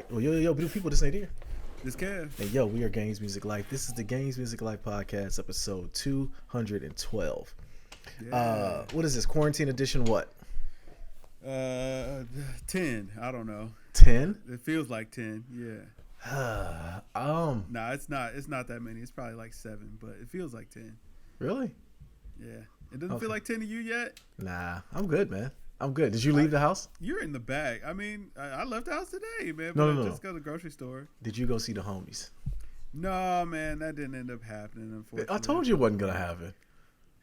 right. Well, yo, beautiful people, this ain't here. This Kev. And yo, we are Games Music Life. This is the Games Music Life podcast, episode 212. Yeah. What is this? Quarantine edition what? 10. I don't know. 10? It feels like 10. Yeah. Nah, it's not. It's not that many. It's probably like 7, but it feels like 10. Really? Yeah. It doesn't feel like 10 to you yet? Nah, I'm good, man. I'm good. Did you leave the house? You're in the bag. I mean, I left the house today, man. No. Just go to the grocery store. Did you go see the homies? No, man, that didn't end up happening, unfortunately. I told you it wasn't going to happen.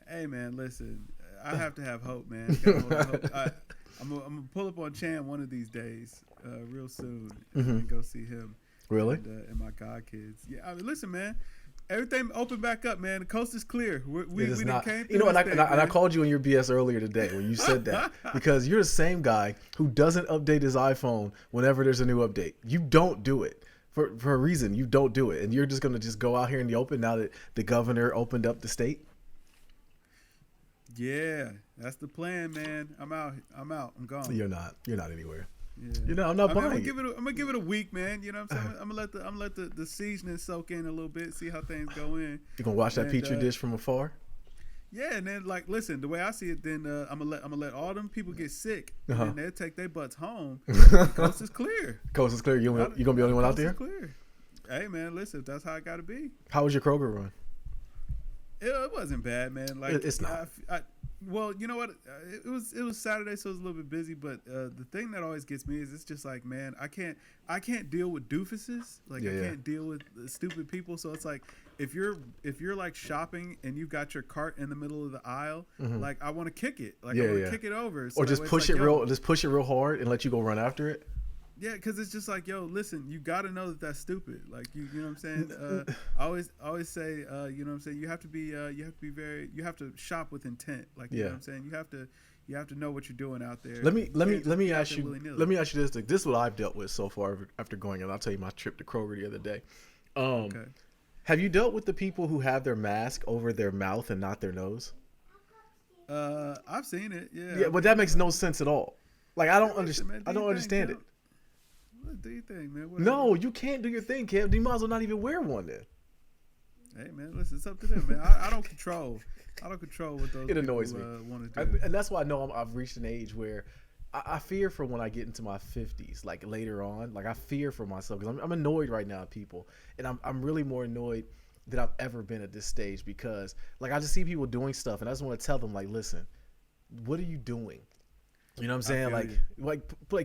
Hey, man, listen. I have to have hope, man. Gotta hold hope. I'm gonna pull up on Chan one of these days, real soon, and go see him. Really? And my god kids. Yeah, I mean, listen, man. Everything opened back up, man. The coast is clear. We done came through. You know, and thing, I called you on your BS earlier today when you said that because you're the same guy who doesn't update his iPhone whenever there's a new update. You don't do it for a reason. You don't do it, and you're just gonna just go out here in the open now that the governor opened up the state. Yeah, that's the plan, man. I'm out. I'm gone. You're not anywhere. Yeah. You know, I'm not buying. I'm gonna give it a week, man. You know what I'm saying? I'm gonna let the seasoning soak in a little bit, see how things go in. You gonna watch that petri dish from afar? Yeah, and then like, listen, the way I see it, then I'm gonna let all them people get sick, and then they'll take their butts home. The coast is clear. Coast is clear. You gonna be the only one out there? Clear. Hey, man, listen, that's how it gotta be. How was your Kroger run? It wasn't bad, man. Like it's not. Well, you know what? It was Saturday, so it was a little bit busy. But the thing that always gets me is it's just like, man, I can't deal with doofuses. Like I can't deal with stupid people. So it's like if you're like shopping and you've got your cart in the middle of the aisle, like I want to kick it. Like I want to kick it over. So or just push it real hard and let you go run after it. Yeah, because it's just like, yo, listen, you got to know that that's stupid. Like, you know what I'm saying? I always say, you know what I'm saying? You have to shop with intent. Like, you know what I'm saying? You have to know what you're doing out there. Let me ask you this. This is what I've dealt with so far after going, and I'll tell you my trip to Kroger the other day. Okay. Have you dealt with the people who have their mask over their mouth and not their nose? I've seen it. Yeah. Yeah, but that makes no sense at all. Like, I don't understand it. Do your thing, man. Whatever. No, you can't do your thing, Kev. You might as well not even wear one then. Hey, man, listen, it's up to them, man. I don't control what those it annoys me. Want to do. And that's why I know I've reached an age where I fear for when I get into my 50s, like later on. Like I fear for myself because I'm annoyed right now at people, and I'm really more annoyed than I've ever been at this stage because like I just see people doing stuff, and I just want to tell them like, listen, what are you doing? You know what I'm saying? Like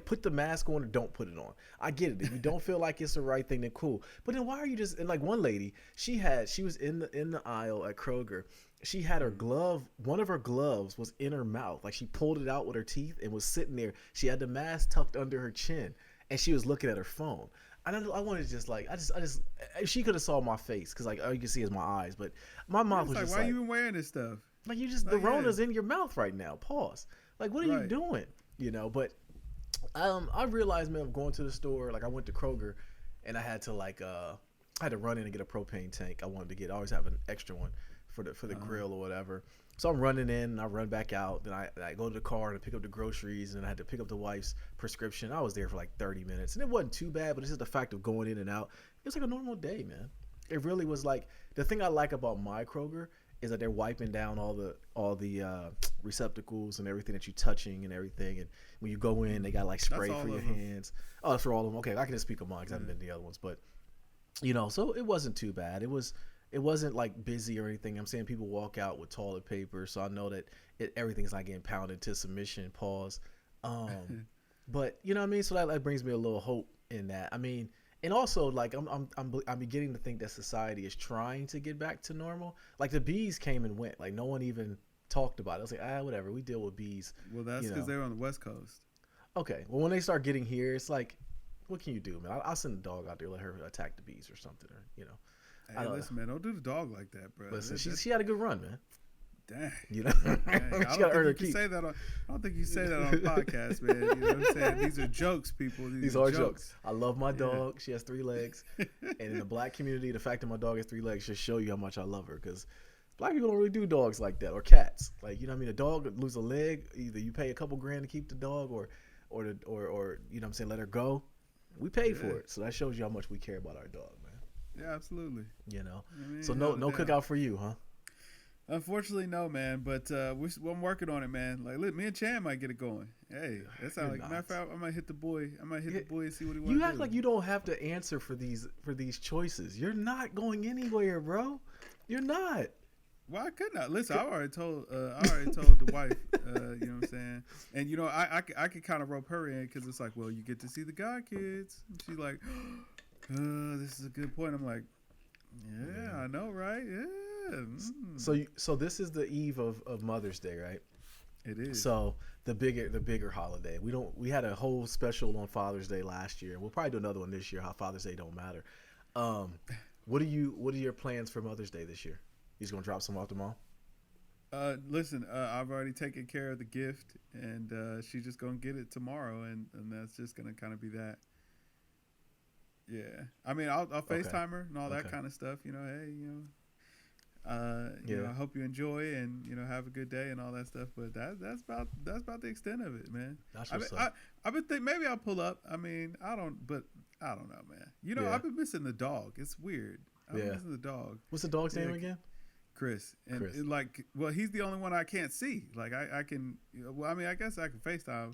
put the mask on or don't put it on. I get it. If you don't feel like it's the right thing, then cool. But then why are you just, and like one lady, she was in the aisle at Kroger. She had her glove, one of her gloves was in her mouth. Like she pulled it out with her teeth and was sitting there. She had the mask tucked under her chin and she was looking at her phone. I wanted to just like, I just, she could have saw my face because like all you can see is my eyes, but my mouth was just like, why are you even wearing this stuff? Like you just, the Rona's in your mouth right now. Pause. Like, what are you doing? You know, but I realized, man, I'm going to the store. Like, I went to Kroger, and I had to run in and get a propane tank. I always have an extra one for the grill or whatever. So I'm running in, and I run back out. Then I go to the car and pick up the groceries, and I had to pick up the wife's prescription. I was there for like 30 minutes, and it wasn't too bad, but it's just the fact of going in and out. It was like a normal day, man. It really was like the thing I like about my Kroger is that they're wiping down all the receptacles and everything that you're touching and everything. And when you go in, they got like spray for your hands. Oh, that's for all of them. Okay, I can just speak of mine because I haven't been to the other ones. But, you know, so it wasn't too bad. It wasn't like busy or anything. I'm saying people walk out with toilet paper. So I know that everything's not getting pounded to submission, pause. But, you know what I mean? So that brings me a little hope in that. I mean, and also, like, I'm beginning to think that society is trying to get back to normal. Like, the bees came and went. Like, no one even talked about it. I was like, whatever. We deal with bees. Well, that's because they were on the West Coast. Okay. Well, when they start getting here, it's like, what can you do, man? I'll send a dog out there, let her attack the bees or something, or, you know. Hey, listen, man, don't do the dog like that, bro. Listen, she had a good run, man. Dang. You know, I don't think you say that on a podcast, man. You know what I'm saying? These are jokes, people. These are jokes. I love my dog. She has 3 legs. And in the black community, the fact that my dog has 3 legs should show you how much I love her. Because black people don't really do dogs like that, or cats. Like, you know what I mean? A dog lose a leg, either you pay a couple grand to keep the dog, or you know what I'm saying, let her go. We paid for it, so that shows you how much we care about our dog, man. Yeah, absolutely. You know, I mean, so no cookout for you, huh? Unfortunately, no, man. But I'm working on it, man. Like, look, me and Chan might get it going. Hey, that sounds like. Matter of fact, I might hit the boy. I might hit the boy and see what he wants to do. You act like you don't have to answer for these choices. You're not going anywhere, bro. You're not. Why couldn't I? Listen, I already told the wife. You know what I'm saying? And you know, I could kind of rope her in because it's like, well, you get to see the god kids. And she's like, this is a good point. I'm like, yeah, I know, right? Yeah. So this is the eve of Mother's Day, right? It is. So the bigger holiday. We had a whole special on Father's Day last year. We'll probably do another one this year. How Father's Day don't matter. What are your plans for Mother's Day this year? You just gonna drop some off tomorrow? Listen, I've already taken care of the gift, and she's just gonna get it tomorrow, and that's just gonna kind of be that. Yeah, I mean, I'll FaceTime her and all that kind of stuff. You know, hey, you know. You know, I hope you enjoy and you know have a good day and all that stuff. But that's about the extent of it, man. I've been thinking maybe I'll pull up. I mean, I don't know, man. You know, I've been missing the dog. It's weird. I've been missing the dog. What's the dog's name again? Chris. And Chris. Well, he's the only one I can't see. Like I can. Well, I mean, I guess I can FaceTime.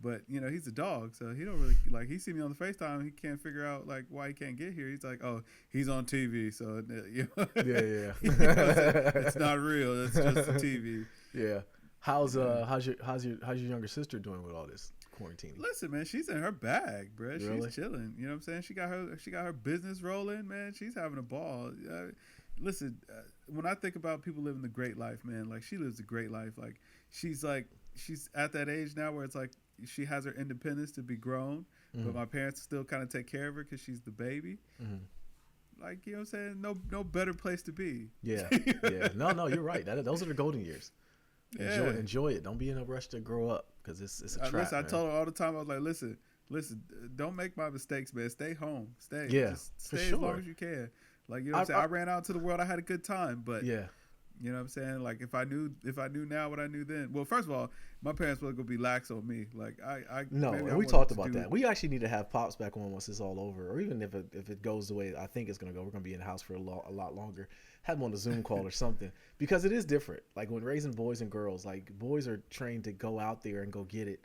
But, you know, he's a dog, so he don't really, like, he see me on the FaceTime, he can't figure out, like, why he can't get here. He's like, oh, he's on TV, so, you know. Yeah. It's not real. It's just a TV. Yeah. How's your younger sister doing with all this quarantine? Listen, man, she's in her bag, bro. Really? She's chilling. You know what I'm saying? She got her business rolling, man. She's having a ball. Listen, when I think about people living the great life, man, like, she lives a great life. Like, she's at that age now where it's like, she has her independence to be grown, but my parents still kind of take care of her because she's the baby. Like, you know what I'm saying? No better place to be. Yeah. No, you're right. Those are the golden years. Enjoy it. Don't be in a rush to grow up because it's a trap. Listen, I told her all the time. I was like, listen, don't make my mistakes, man. Stay home. Stay. Yeah, just stay as long as you can. Like, you know what I'm saying? I ran out into the world. I had a good time, but yeah. You know what I'm saying? Like, if I knew now what I knew then. Well, first of all, my parents were gonna be lax on me. Like, we talked about that. We actually need to have Pops back on once it's all over, or even if it goes the way I think it's gonna go. We're gonna be in the house for a lot longer. Have them on a Zoom call or something because it is different. Like when raising boys and girls, like boys are trained to go out there and go get it,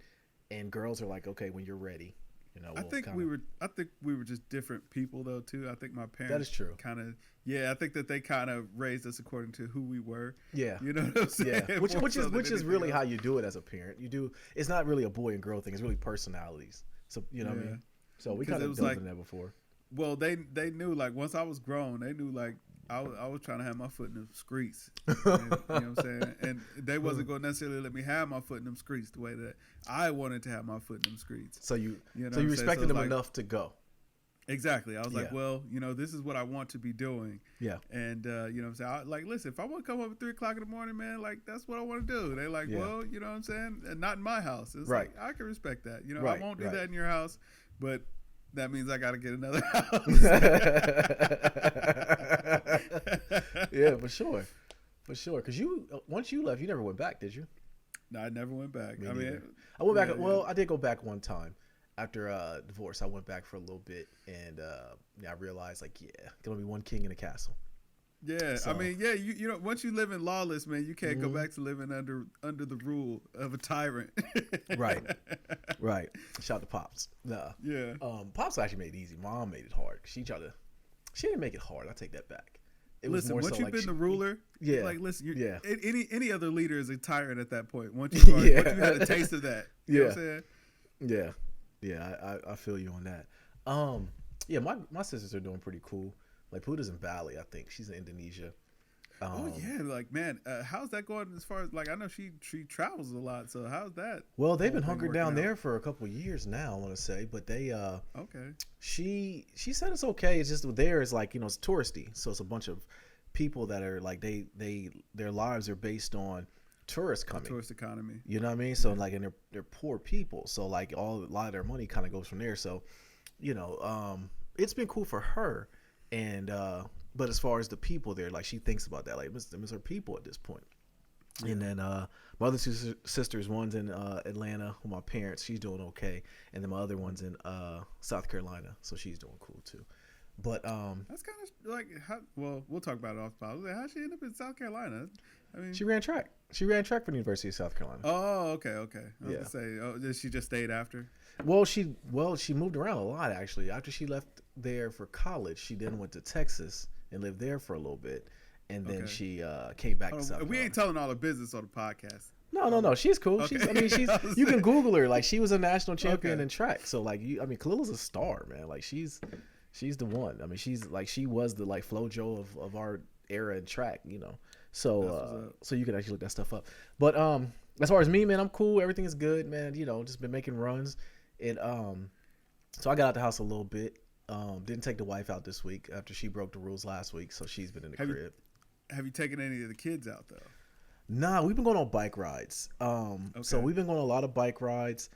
and girls are like, okay, when you're ready. You know, I think we were just different people though too. I think my parents that is true. Kind of I think that they kind of raised us according to who we were. Yeah, you know what I'm saying. Yeah, which is really how you do it as a parent. You do. It's not really a boy and girl thing. It's really personalities. So you know what I mean. So we kind of done that before. Well, they knew like once I was grown, they knew like I was trying to have my foot in the streets. And, you know what I'm saying? And they wasn't going to necessarily let me have my foot in them streets the way that I wanted to have my foot in them streets. So you respected them enough to go. Exactly. I was like, well, you know, this is what I want to be doing. Yeah. And, you know what I'm saying? Like, listen, if I want to come up at 3 o'clock in the morning, man, like, that's what I want to do. They like, well, you know what I'm saying? And not in my house. It's like, I can respect that. You know, I won't do that in your house, but that means I got to get another house. Yeah, for sure. Because once you left, you never went back, did you? No, I never went back. I mean, I went back. Well, I did go back one time after divorce. I went back for a little bit, and I realized like, can only be one king in a castle. Yeah, so, I mean, you know, once you live in lawless, man, you can't go back to living under the rule of a tyrant. Right. Shout out to Pops. Nah. Yeah. Pops actually made it easy. Mom made it hard. She didn't make it hard. I take that back. Listen, once you've been the ruler, like listen, any other leader is a tyrant at that point. Once you had a taste of that, you know what I'm saying? Yeah. I feel you on that. My sisters are doing pretty cool. Like Puda's in Bali, I think she's in Indonesia. Like man, how's that going? As far as like, I know she travels a lot. So how's that? Well, they've been hunkered down there for a couple of years now, I want to say, but they okay. She said it's okay. It's just there is like, you know, it's touristy, so it's a bunch of people that are like their lives are based on tourists coming, tourist economy. You know what I mean? So like, and they're poor people, so like a lot of their money kind of goes from there. So, you know, it's been cool for her, and but as far as the people there, like she thinks about that, like them is her people at this point. Yeah. And then my other two sisters, one's in Atlanta with my parents. She's doing okay. And then my other one's in South Carolina, so she's doing cool too. But that's kind of like well, we'll talk about it off the pod. How she end up in South Carolina? I mean, she ran track. She ran track for the University of South Carolina. Oh, okay. I was gonna say, did she just stayed after? Well, she moved around a lot actually. After she left there for college, she then went to Texas and lived there for a little bit, and then she came back to South Carolina. We ain't telling all the business on the podcast. No. She's cool. Okay. She's. You can Google her. Like, she was a national champion in track. So like Khalila's a star, man. Like she's the one. I mean, she was the like FloJo of our era in track, you know. So so you can actually look that stuff up. But as far as me, man, I'm cool. Everything is good, man. You know, just been making runs. And so I got out the house a little bit. Didn't take the wife out this week after she broke the rules last week, so she's been in the crib. Have you taken any of the kids out though? Nah, we've been going on bike rides. So we've been going on a lot of bike rides.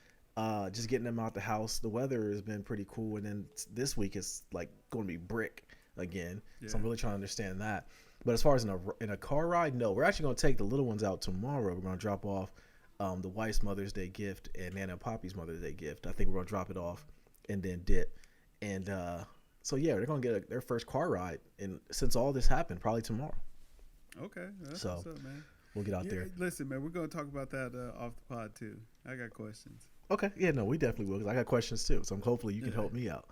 Just getting them out the house. The weather has been pretty cool, and then this week it's like going to be brick again. Yeah. So I'm really trying to understand that. But as far as in a car ride, no. We're actually going to take the little ones out tomorrow. We're going to drop off the wife's Mother's Day gift and Nana and Poppy's Mother's Day gift. I think we're going to drop it off and then dip. And so yeah, they're going to get their first car ride, and since all this happened, probably tomorrow. Okay, that's so what's up, man. We'll get out there. Listen, man, we're going to talk about that off the pod too. I got questions. Okay, yeah, no, we definitely will, because I got questions too. So hopefully you can help me out.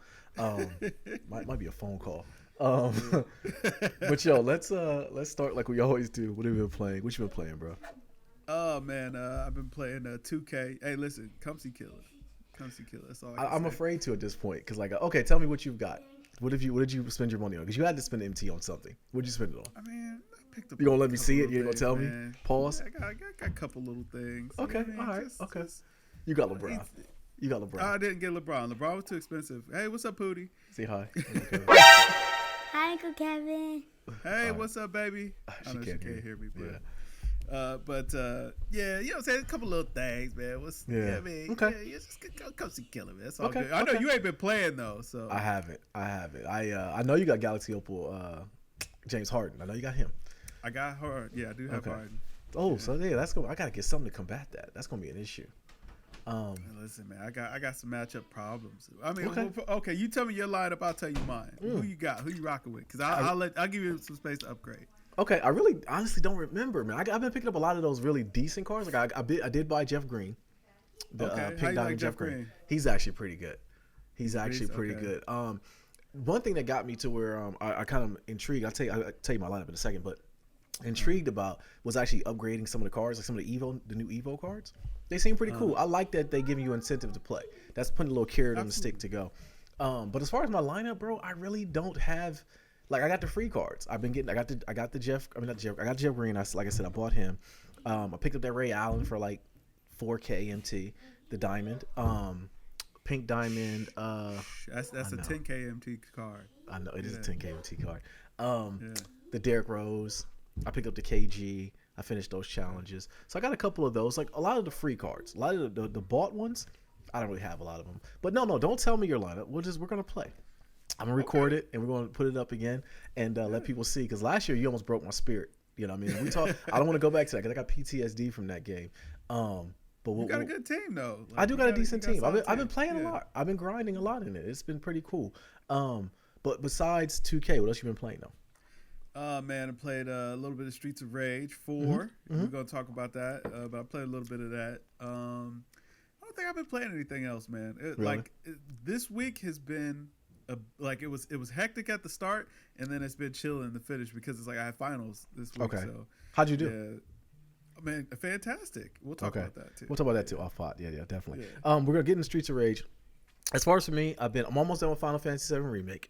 Might be a phone call. But yo, let's start like we always do. What have you been playing? What you been playing, bro? Oh man, I've been playing 2K. Hey, listen, come see Killer. That's all I'm afraid to at this point, because like, okay, tell me what you've got. What did you spend your money on? Because you had to spend MT on something. What did you spend it on? I mean, I picked up. You gonna let me see it? You ain't gonna tell me? Pause. Yeah, I got a couple little things. Okay, you know what I mean? all right, you got LeBron. You got LeBron. I didn't get LeBron. LeBron was too expensive. Hey, what's up, Pootie? Say hi. Hi, Uncle Kevin. Hey, what's up, baby? I know she can't hear me, but yeah. Yeah, you know what I'm saying? A couple little things, man. I mean? Okay. Yeah, just come see Killer, man. That's all good. I know you ain't been playing though, so I haven't. I know you got Galaxy Opal, James Harden. I know you got him. I got Harden. Yeah, I do have Harden. Oh, yeah. So yeah, that's I gotta get something to combat that. That's gonna be an issue. Listen, man, I got some matchup problems. I mean, okay, you tell me your lineup, I'll tell you mine. Who you got? Who you rocking with? Because I'll give you some space to upgrade. Okay, I really honestly don't remember, man. I've been picking up a lot of those really decent cards. Like I did buy Jeff Green, the Pink Diamond Jeff Green. He's actually pretty good. He's actually pretty good. One thing that got me to where I kind of intrigued. I'll tell you my lineup in a second, but intrigued about was actually upgrading some of the cards, like some of the new Evo cards. They seem pretty cool. I like that they give you incentive to play. That's putting a little carrot on the stick to go. But as far as my lineup, bro, I really don't have. Like, I got the free cards. I got the Jeff. I mean, not Jeff. I got Jeff Green. Like I said, I bought him. I picked up that Ray Allen for like $4K MT. The diamond. Pink diamond. That's a 10K MT card. I know it is a 10K MT card. The Derrick Rose. I picked up the KG. I finished those challenges. So I got a couple of those. Like a lot of the free cards. A lot of the bought ones. I don't really have a lot of them. But no, don't tell me your lineup. We're gonna play. I'm gonna record it and we're gonna put it up again and let people see. Because last year you almost broke my spirit. You know what I mean? We talk. I don't want to go back to that because I got PTSD from that game. But you got a good team though. Like, I do got a decent team. I've been playing a lot. I've been grinding a lot in it. It's been pretty cool. But besides 2K, what else you been playing though? Man, I played a little bit of Streets of Rage 4. We're gonna talk about that. But I played a little bit of that. I don't think I've been playing anything else, man. Really? This week has been. It was hectic at the start, and then it's been chill in the finish because it's like I had finals this week. Okay. So how'd you do? Yeah, man, fantastic. We'll talk about that too. We'll talk about that too. Off pod. Yeah, definitely. Yeah. We're gonna get in Streets of Rage. As far as for me, I'm almost done with Final Fantasy VII Remake.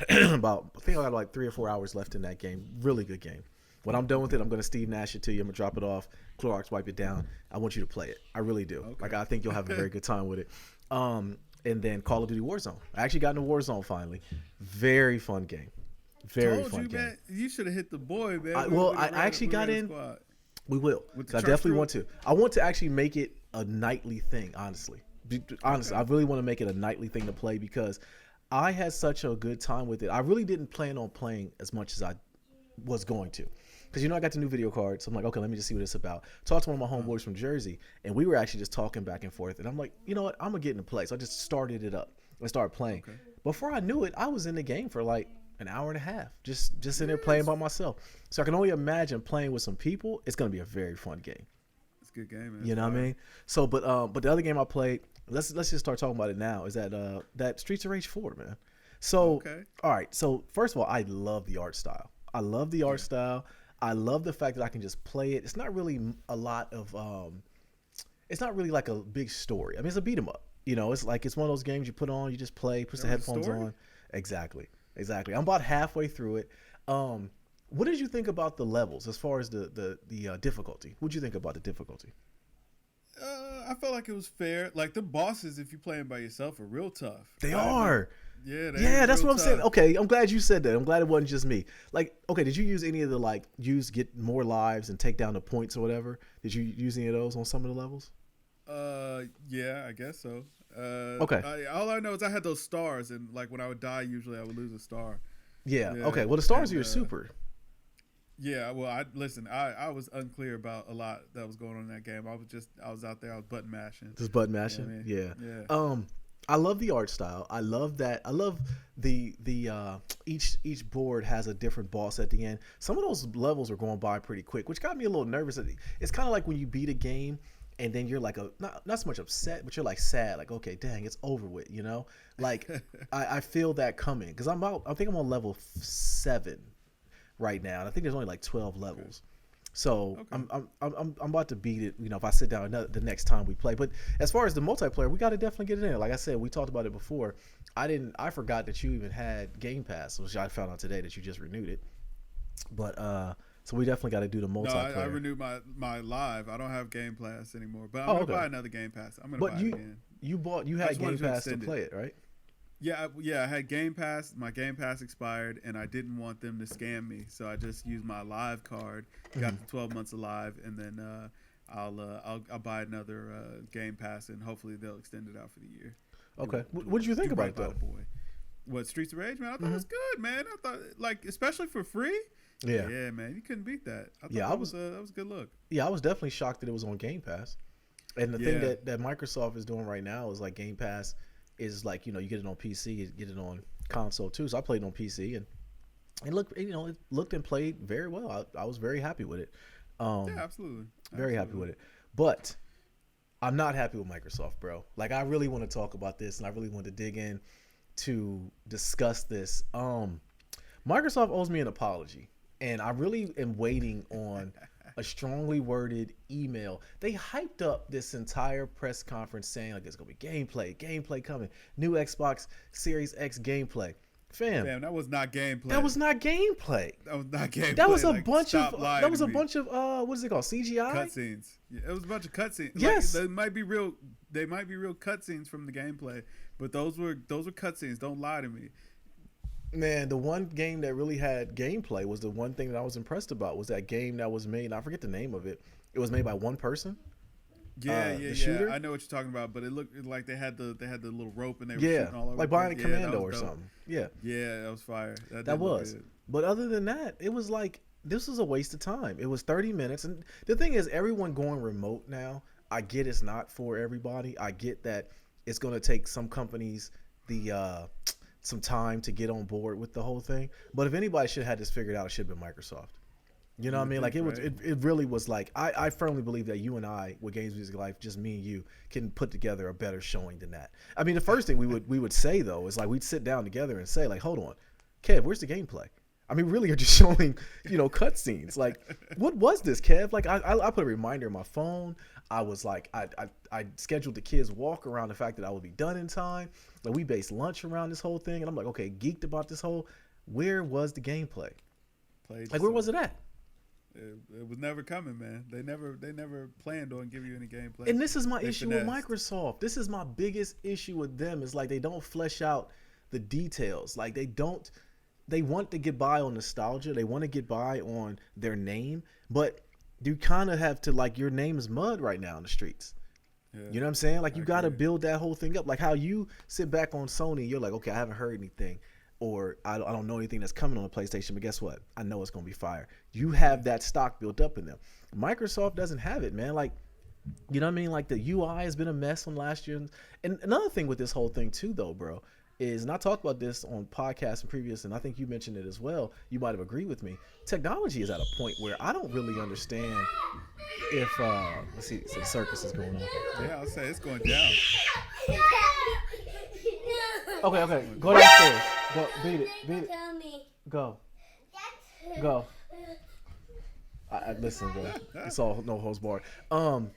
I think I got like 3 or 4 hours left in that game. Really good game. When I'm done with it, I'm gonna Steve Nash it to you. I'm gonna drop it off. Clorox wipe it down. I want you to play it. I really do. Okay. Like I think you'll have a very good time with it. And then Call of Duty Warzone. I actually got into Warzone finally. Very fun game. Very fun game. Man, you should have hit the boy, man. I actually got in. Squad. We will. I definitely want to. I want to actually make it a nightly thing, honestly. I really want to make it a nightly thing to play because I had such a good time with it. I really didn't plan on playing as much as I was going to. Because, I got the new video card. So I'm like, okay, let me just see what it's about. Talked to one of my homeboys from Jersey, and we were actually just talking back and forth. And I'm like, you know what? I'm going to get into play. So I just started it up and started playing. Okay. Before I knew it, I was in the game for like an hour and a half, just in there playing by myself. So I can only imagine playing with some people. It's going to be a very fun game. It's a good game, man. You know what I mean? So, but the other game I played, let's just start talking about it now, is that Streets of Rage 4, man. So, all right. So first of all, I love the art style. I love the art style. I love the fact that I can just play it. It's not really a lot of, it's not really like a big story. I mean, it's a beat 'em up. It's like it's one of those games you put on, you just play, put the headphones on. Exactly. I'm about halfway through it. What did you think about the levels as far as the difficulty? What did you think about the difficulty? I felt like it was fair. Like the bosses, if you're playing by yourself, are real tough. They are. Yeah, that's what I'm tough. saying. Okay, I'm glad you said that. I'm glad it wasn't just me. Like, okay, did you use any of the get more lives and take down the points or whatever? Did you use any of those on some of the levels? Yeah, I guess so. Okay. All I know is I had those stars, and like when I would die, usually I would lose a star. Yeah. Okay. Well, the stars are your super. Yeah. Well, I was unclear about a lot that was going on in that game. I was out there. I was button mashing. Just button mashing. You know what I mean? Yeah. I love the art style. I love that. I love the each board has a different boss at the end. Some of those levels are going by pretty quick, which got me a little nervous. It's kind of like when you beat a game and then you're like not so much upset, but you're like sad, like, okay, dang, it's over with, Like I feel that coming because I think I'm on level 7 right now, and I think there's only like 12 levels. Okay. So okay. I'm about to beat it, if I sit down the next time we play. But as far as the multiplayer, we got to definitely get it in. Like I said, we talked about it before. I forgot that you even had Game Pass, which I found out today that you just renewed it. But so we definitely got to do the multiplayer. No, I renewed my live. I don't have Game Pass anymore, but I'm gonna buy another Game Pass. I'm gonna buy it again. You had Game Pass to play it, right? Yeah, I had Game Pass. My Game Pass expired, and I didn't want them to scam me, so I just used my live card, got the 12 months of live, and then I'll buy another Game Pass, and hopefully they'll extend it out for the year. Okay, what did you think about it though? What, Streets of Rage, man? I thought it was good, man. I thought, like, especially for free. Yeah, man, you couldn't beat that. I thought that was a good look. Yeah, I was definitely shocked that it was on Game Pass, and the thing that Microsoft is doing right now is like Game Pass is like, you get it on PC, you get it on console too. So I played it on PC and it looked and played very well. I was very happy with it. Absolutely. Very happy with it. But I'm not happy with Microsoft, bro. Like, I really want to talk about this, and I really want to dig in to discuss this. Microsoft owes me an apology, and I really am waiting on a strongly worded email. They hyped up this entire press conference saying like there's gonna be gameplay coming, new Xbox Series X gameplay. Fam, that was not gameplay. That was not gameplay. That was a bunch of what is it called? CGI cutscenes. Yeah, it was a bunch of cutscenes. Yes, they might be real cutscenes from the gameplay, but those were cutscenes. Don't lie to me. Man, the one game that really had gameplay was the one thing that I was impressed about was that game that was made. I forget the name of it. It was made by one person. Yeah. Shooter? I know what you're talking about, but it looked like they had the little rope and they were shooting all over. Like Bionic Commando or something. Yeah, that was fire. That was. But other than that, it was like this was a waste of time. It was 30 minutes, and the thing is, everyone going remote now. I get it's not for everybody. I get that it's going to take some companies some time to get on board with the whole thing. But if anybody should have had this figured out, it should have been Microsoft. You know what I mean? Like it really was like, I firmly believe that you and I with GamesMusicLyfe, just me and you, can put together a better showing than that. I mean, the first thing we would say though is like, we'd sit down together and say like, hold on, Kev, where's the gameplay? I mean, really, you're just showing, cutscenes. Like, what was this, Kev? Like, I put a reminder in my phone. I was like, I scheduled the kids' walk around the fact that I would be done in time. Like, we based lunch around this whole thing, and I'm like, okay, geeked about this whole. Where was the gameplay? Where was it at? It was never coming, man. They never planned on giving you any gameplay. And this is my issue with Microsoft. This is my biggest issue with them. Is like they don't flesh out the details. Like they want to get by on nostalgia. They want to get by on their name, but you kind of have to, like, your name is mud right now in the streets. Yeah, you know what I'm saying? Like, you got to build that whole thing up. Like how you sit back on Sony, you're like, okay, I haven't heard anything. or I don't know anything that's coming on the PlayStation, but guess what? I know it's going to be fire. You have that stock built up in them. Microsoft doesn't have it, man. Like, you know what I mean? Like, the UI has been a mess on last year. And another thing with this whole thing too, though, bro, is, and I talked about this on podcasts and previous, and I think you mentioned it as well. You might have agreed with me. Technology is at a point where I don't really understand if let's see, so the circus is going on. Yeah, I'll say it's going down. Okay, go downstairs. Go, beat it. Go. Listen, bro. It's all no holds barred. Mommy.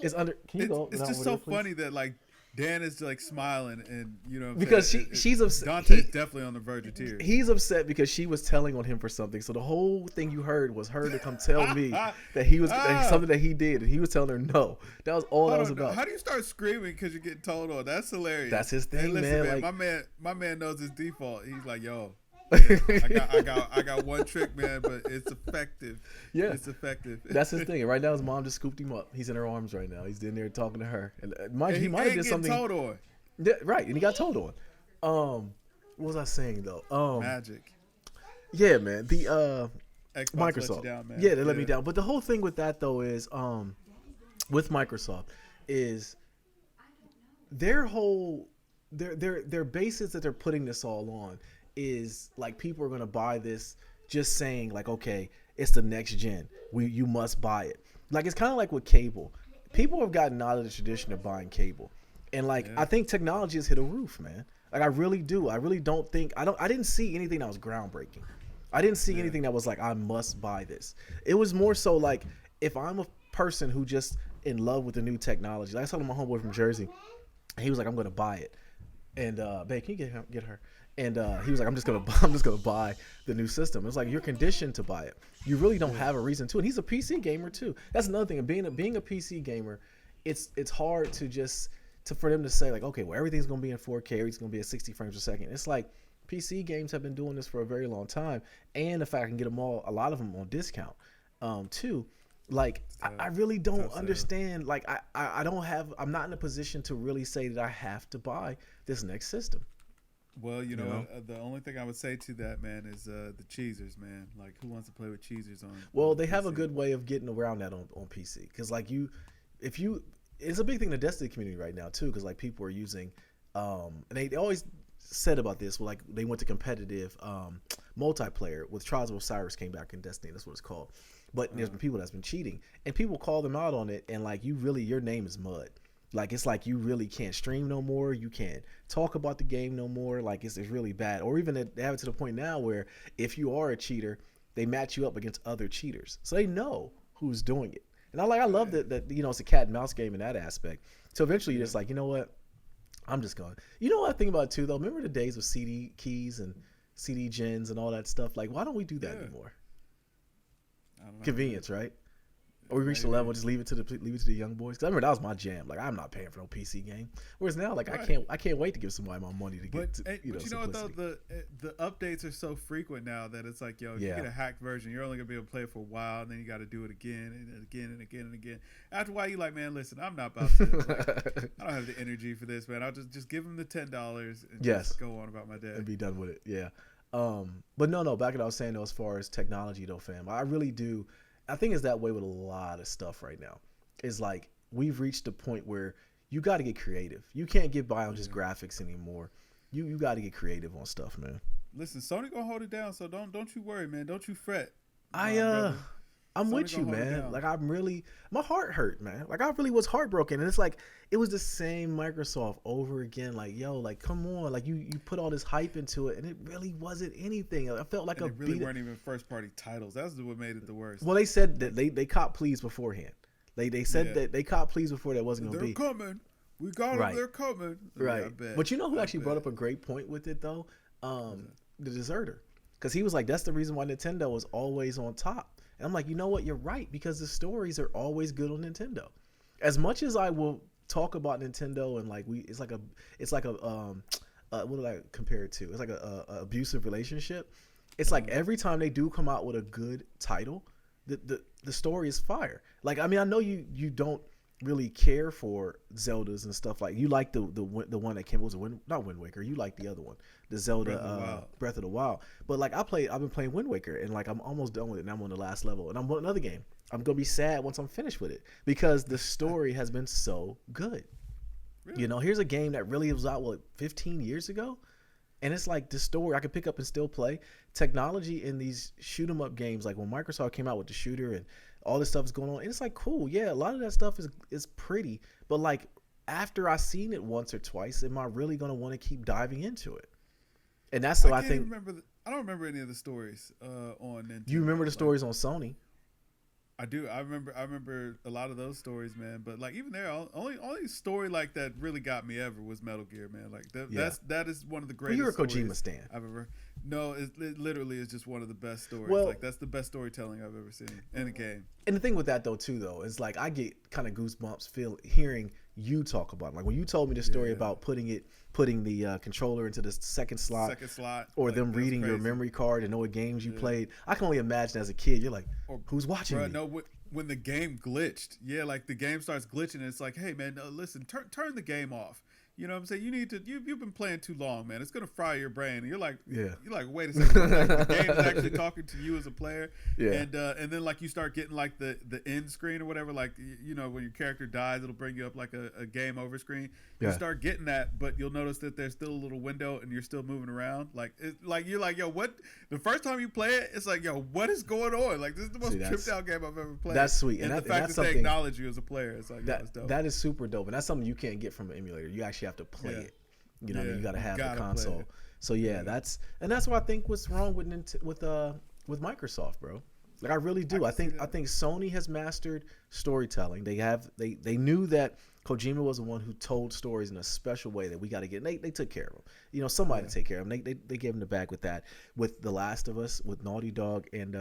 It's under. Can you go? It's just so funny that like Dan is like smiling, and you know, because she's upset. Dante's definitely on the verge of tears. He's upset because she was telling on him for something. So the whole thing you heard was her to come tell me that he was something that he did, and he was telling her no. That was all that was about. How do you start screaming because you're getting told on? That's hilarious. That's his thing, hey, listen, man. Like, my man knows his default. He's like, yo. I got one trick, man, but it's effective. Yeah, it's effective. That's his thing. And right now, his mom just scooped him up. He's in her arms right now. He's in there talking to her, and he might have did something. Told on. Yeah, right, and he got told on. What was I saying though? Magic. Yeah, man. The Xbox Microsoft. Let you down, man. Yeah, they let me down. But the whole thing with that though is, with Microsoft, is their whole their basis that they're putting this all on is like people are gonna buy this just saying like, okay, it's the next gen. You must buy it. Like, it's kind of like with cable. People have gotten out of the tradition of buying cable, and like I think technology has hit a roof, man. Like, I really do. I really don't think I didn't see anything that was groundbreaking. I didn't see anything that was like, I must buy this. It was more so like, if I'm a person who just in love with the new technology. Like, I saw my homeboy from Jersey, and he was like, I'm gonna buy it. And babe, can you get her? And he was like, I'm just gonna buy the new system. It's like, you're conditioned to buy it. You really don't have a reason to. And he's a PC gamer too. That's another thing. Being a PC gamer, it's hard for them to say like, okay, well, everything's gonna be in 4K, everything's gonna be at 60 frames a second. It's like, PC games have been doing this for a very long time, and the fact I can get them a lot of them on discount, too. Like, I really don't understand. Like, I'm not in a position to really say that I have to buy this next system. Well, you know? The only thing I would say to that, man, is the cheesers, man. Like, who wants to play with cheesers on? Well, they PC? have a good way of getting around that on PC, because like it's a big thing in the Destiny community right now too, because like people are using, and they always said about this, like they went to competitive multiplayer with Trials of Osiris came back in Destiny. That's what it's called. But there's been people that's been cheating, and people call them out on it, and like your name is mud. Like, it's like you really can't stream no more. You can't talk about the game no more. Like, it's really bad. Or even they have it to the point now where if you are a cheater, they match you up against other cheaters, so they know who's doing it. And I love that it's a cat and mouse game in that aspect. So eventually you're just like, you know what? I'm just going. You know what I think about it too, though? Remember the days of CD keys and CD gens and all that stuff? Like, why don't we do that anymore? I don't know. Convenience, right? Or we reach the level, just leave it to the young boys. Cause I remember that was my jam. Like, I'm not paying for no PC game. Whereas now, like, I can't wait to give somebody my money to get. But you know what though, the updates are so frequent now that it's like, yo, if you get a hacked version, you're only gonna be able to play it for a while, and then you got to do it again and again and again and again. After a while, you like, man, listen, I'm not about to. Like, I don't have the energy for this, man. I'll just give them the $10 and just go on about my day and be done with it. Yeah. But no, back to what I was saying though, as far as technology though, fam, I really do. I think it's that way with a lot of stuff right now. It's like we've reached a point where you got to get creative. You can't get by on just graphics anymore. You got to get creative on stuff, man. Listen, Sony gonna hold it down, so don't you worry, man. Don't you fret. I'm with you, man. Like, my heart hurt, man. Like, I really was heartbroken. And it's like, it was the same Microsoft over again. Like, yo, like, come on. Like, you put all this hype into it, and it really wasn't anything. I felt like they really weren't even first-party titles. That's what made it the worst. Well, they said that they caught pleas beforehand. They said that they caught pleas before that wasn't going to be. They're coming. We got them. They're coming. Right. Yeah, but you know who actually brought up a great point with it, though? The Deserter. Because he was like, that's the reason why Nintendo was always on top. And I'm like, you know what? You're right, because the stories are always good on Nintendo. As much as I will talk about Nintendo and like it's like a what do I compare it to? It's like a abusive relationship. It's like every time they do come out with a good title, the story is fire. Like, I mean, I know you don't really care for Zeldas and stuff like you like the one that came, was not Wind Waker, you like the other one, the Zelda Breath of the Wild. But like I've been playing Wind Waker and like I'm almost done with it and I'm on the last level and I'm on another game. I'm gonna be sad once I'm finished with it because the story has been so good. Really? You know, here's a game that really was out 15 years ago. And it's like this story I could pick up and still play. Technology in these shoot 'em up games, like when Microsoft came out with the shooter and all this stuff is going on, and it's like cool. Yeah, a lot of that stuff is pretty, but like after I seen it once or twice, am I really gonna want to keep diving into it? And that's what I think. I don't remember any of the stories on Nintendo. You remember the stories on Sony? I do. I remember a lot of those stories, man. But like even there, only story like that really got me ever was Metal Gear, man. Like that is one of the greatest. Well, you're a Kojima stan. I've ever. No, it literally is just one of the best stories. Well, like that's the best storytelling I've ever seen in a game. And the thing with that though too though is like I get kind of goosebumps hearing you talk about it. Like when you told me the story about putting the controller into the second slot, or like, them reading your memory card and know what games you played. I can only imagine as a kid, you're like, who's watching me? No, when the game glitched, like the game starts glitching, and it's like, hey man, no, listen, turn the game off. You know what I'm saying? You need to. You've been playing too long, man. It's gonna fry your brain. And you're like, wait a second. Like, the game is actually talking to you as a player. Yeah. And then like you start getting like the end screen or whatever. Like you know when your character dies, it'll bring you up like a game over screen. You start getting that, but you'll notice that there's still a little window and you're still moving around. Like you're like, yo, what? The first time you play it, it's like, yo, what is going on? Like this is the most tripped out game I've ever played. That's sweet. And the fact that they acknowledge you as a player, it's like that's dope. That is super dope, and that's something you can't get from an emulator. You actually have to play it. You know, you got to have the console. So that's what I think what's wrong with Microsoft, bro. Like I really do. I think Sony has mastered storytelling. They knew that Kojima was the one who told stories in a special way that we got to get. And they took care of him. You know, somebody to take care of him. They gave him the bag with that. With The Last of Us, with Naughty Dog and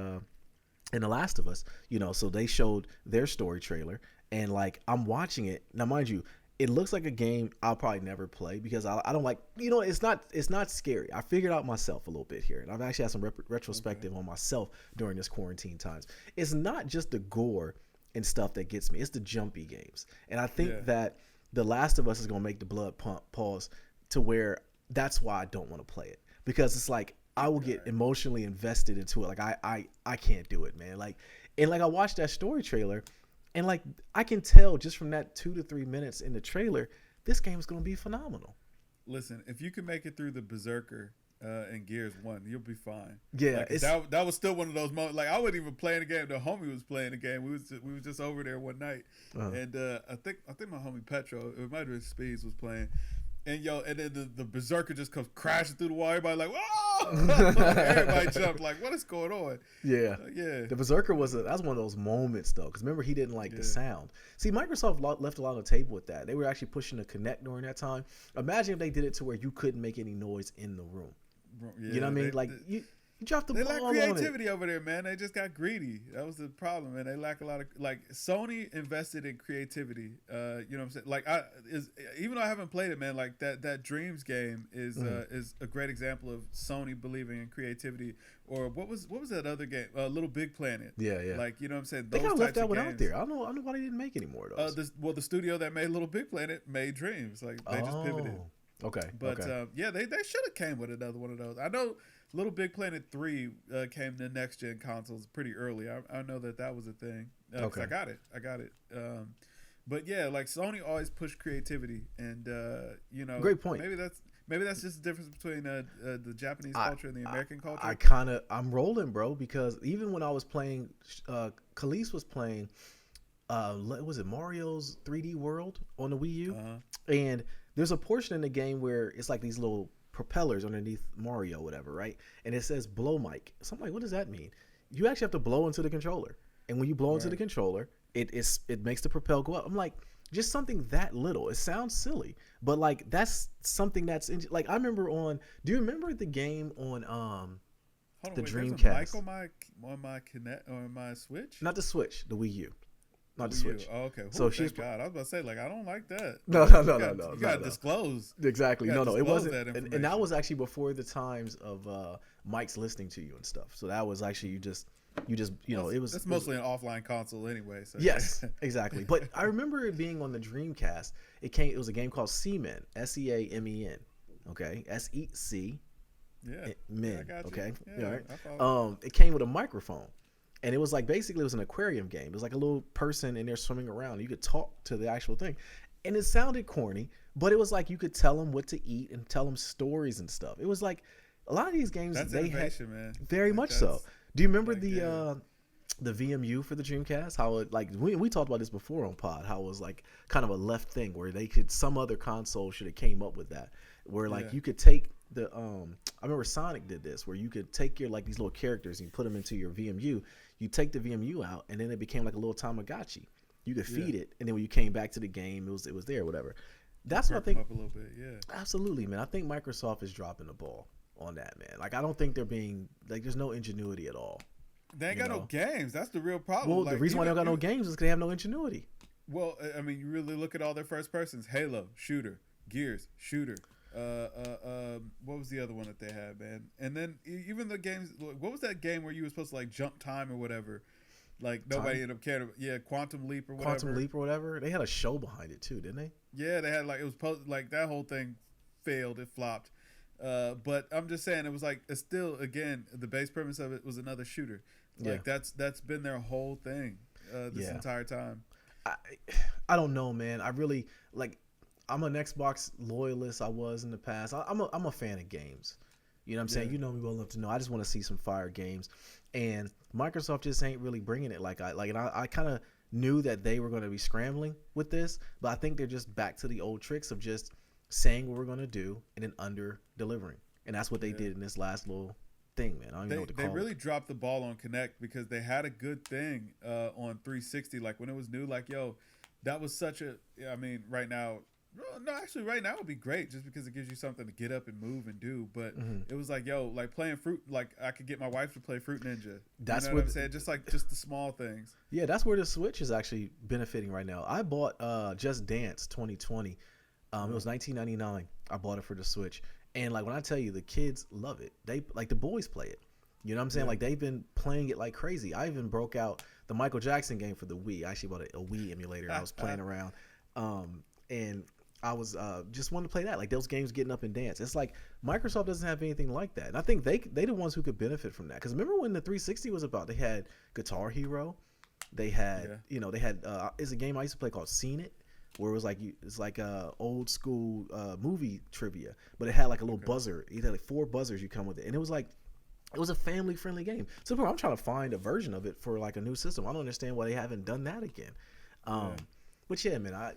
The Last of Us. You know, so they showed their story trailer, and like I'm watching it now, mind you. It looks like a game I'll probably never play because I don't like, you know, it's not scary. I figured out myself a little bit here, and I've actually had some retrospective on myself during this quarantine times. It's not just the gore and stuff that gets me. It's the jumpy games. And I think that The Last of Us is going to make the blood pause to where that's why I don't want to play it, because it's like I will get emotionally invested into it. Like I can't do it, man. Like, and like I watched that story trailer. And like I can tell just from that 2 to 3 minutes in the trailer, this game is going to be phenomenal. Listen, if you can make it through the Berserker in Gears 1, you'll be fine. Yeah, like, that was still one of those moments. Like I wasn't even playing the game. The homie was playing the game. We was just over there one night, and I think my homie Petro, it might have been Speeds, was playing. And and then the Berserker just comes crashing through the wall. Everybody like, whoa! Everybody jumped like, what is going on? Yeah. The Berserker that's one of those moments though, because remember he didn't like the sound. See, Microsoft left a lot on the table with that. They were actually pushing the Kinect during that time. Imagine if they did it to where you couldn't make any noise in the room. Yeah, you know what I mean? You dropped the ball on it. They lack creativity over there, man. They just got greedy. That was the problem, man. They lack a lot of Sony invested in creativity. You know what I'm saying? Like even though I haven't played it, man. Like that Dreams game is a great example of Sony believing in creativity. Or what was that other game? Little Big Planet. Yeah. Like you know what I'm saying? They kind of left that one out there. I don't know why they didn't make any more of those. The studio that made Little Big Planet made Dreams. Like they just pivoted. Okay. But they should have came with another one of those. I know Little Big Planet 3 came to next gen consoles pretty early. I know that was a thing. Okay. I got it. But yeah, like Sony always pushed creativity, and you know, great point. Maybe that's just the difference between the Japanese culture and the American culture. I'm rolling, bro, because even when I was playing, Khalees was playing, was it Mario's 3D World on the Wii U, and there's a portion in the game where it's like these little propellers underneath Mario, whatever, right? And it says blow mic. So I'm like, what does that mean? You actually have to blow into the controller, and when you blow into the controller, it makes the propel go up. I'm like, just something that little. It sounds silly, but like that's something that's like I remember do you remember the game on the Dreamcast? On my Kinect or my Switch? Not the Switch, the Wii U. not the Switch. Oh, okay. So thank God. I was about to say, like, I don't like that. No. You got to disclose. Exactly. No, it wasn't. And that was actually before the times of Mike's listening to you and stuff. So that was actually you just it was. That's mostly an offline console anyway. So yes, exactly. But I remember it being on the Dreamcast. It was a game called Seamen, SEAMEN. Okay, SEC. Yeah. Men. I got you. Okay. Yeah, all right. It came with a microphone. And it was like basically it was an aquarium game. It was like a little person in there swimming around. You could talk to the actual thing. And it sounded corny, but it was like you could tell them what to eat and tell them stories and stuff. It was like a lot of these games that's they innovation, had man. very much so. Do you remember the VMU for the Dreamcast? How it like we talked about this before on Pod, how it was like kind of a left thing where they could some other console should have came up with that. Where like you could take the I remember Sonic did this where you could take your like these little characters and you put them into your VMU. You take the VMU out, and then it became like a little Tamagotchi. You could feed it, and then when you came back to the game, it was there, whatever. That's what I think. Up a little bit, yeah. Absolutely, man. I think Microsoft is dropping the ball on that, man. Like I don't think they're being like there's no ingenuity at all. They ain't got no games. That's the real problem. Well, like, the reason why they don't got no games is because they have no ingenuity. Well, I mean, you really look at all their first persons: Halo, shooter; Gears, shooter. What was the other one that they had, man? And then even the games. What was that game where you were supposed to like jump time or whatever? Like nobody ended up caring. Yeah, Quantum Leap or whatever. They had a show behind it too, didn't they? Yeah, they had like it was like that whole thing failed. It flopped. But I'm just saying it was like it's still again the base premise of it was another shooter. Like that's been their whole thing this entire time. I don't know, man. I really like. I'm an Xbox loyalist. I was in the past. I'm a fan of games. You know what I'm saying? You know me well enough to know. I just want to see some fire games, and Microsoft just ain't really bringing it like And I kind of knew that they were going to be scrambling with this, but I think they're just back to the old tricks of just saying what we're going to do and then under delivering, and that's what they did in this last little thing, man. I don't even know what to call it. They really dropped the ball on Kinect because they had a good thing on 360. Like when it was new, like that was such a. I mean, right now. No, actually, right now would be great just because it gives you something to get up and move and do. But it was like, like playing Fruit. Like I could get my wife to play Fruit Ninja. That's what I'm saying. Just the small things. Yeah, that's where the Switch is actually benefiting right now. I bought Just Dance 2020. It was $19.99. I bought it for the Switch, and like when I tell you, the kids love it. They like the boys play it. You know what I'm saying? Like they've been playing it like crazy. I even broke out the Michael Jackson game for the Wii. I actually bought a Wii emulator. I was playing around, and I was just wanted to play that, like those games getting up and dance. It's like Microsoft doesn't have anything like that, and I think they the ones who could benefit from that. Because remember when the 360 was about, they had Guitar Hero, they had they had it's a game I used to play called Seen It, where it was like it's like old school movie trivia, but it had like a little buzzer. It had like 4 buzzers you come with it, and it was like it was a family friendly game. So I'm trying to find a version of it for like a new system. I don't understand why they haven't done that again. But yeah, man, I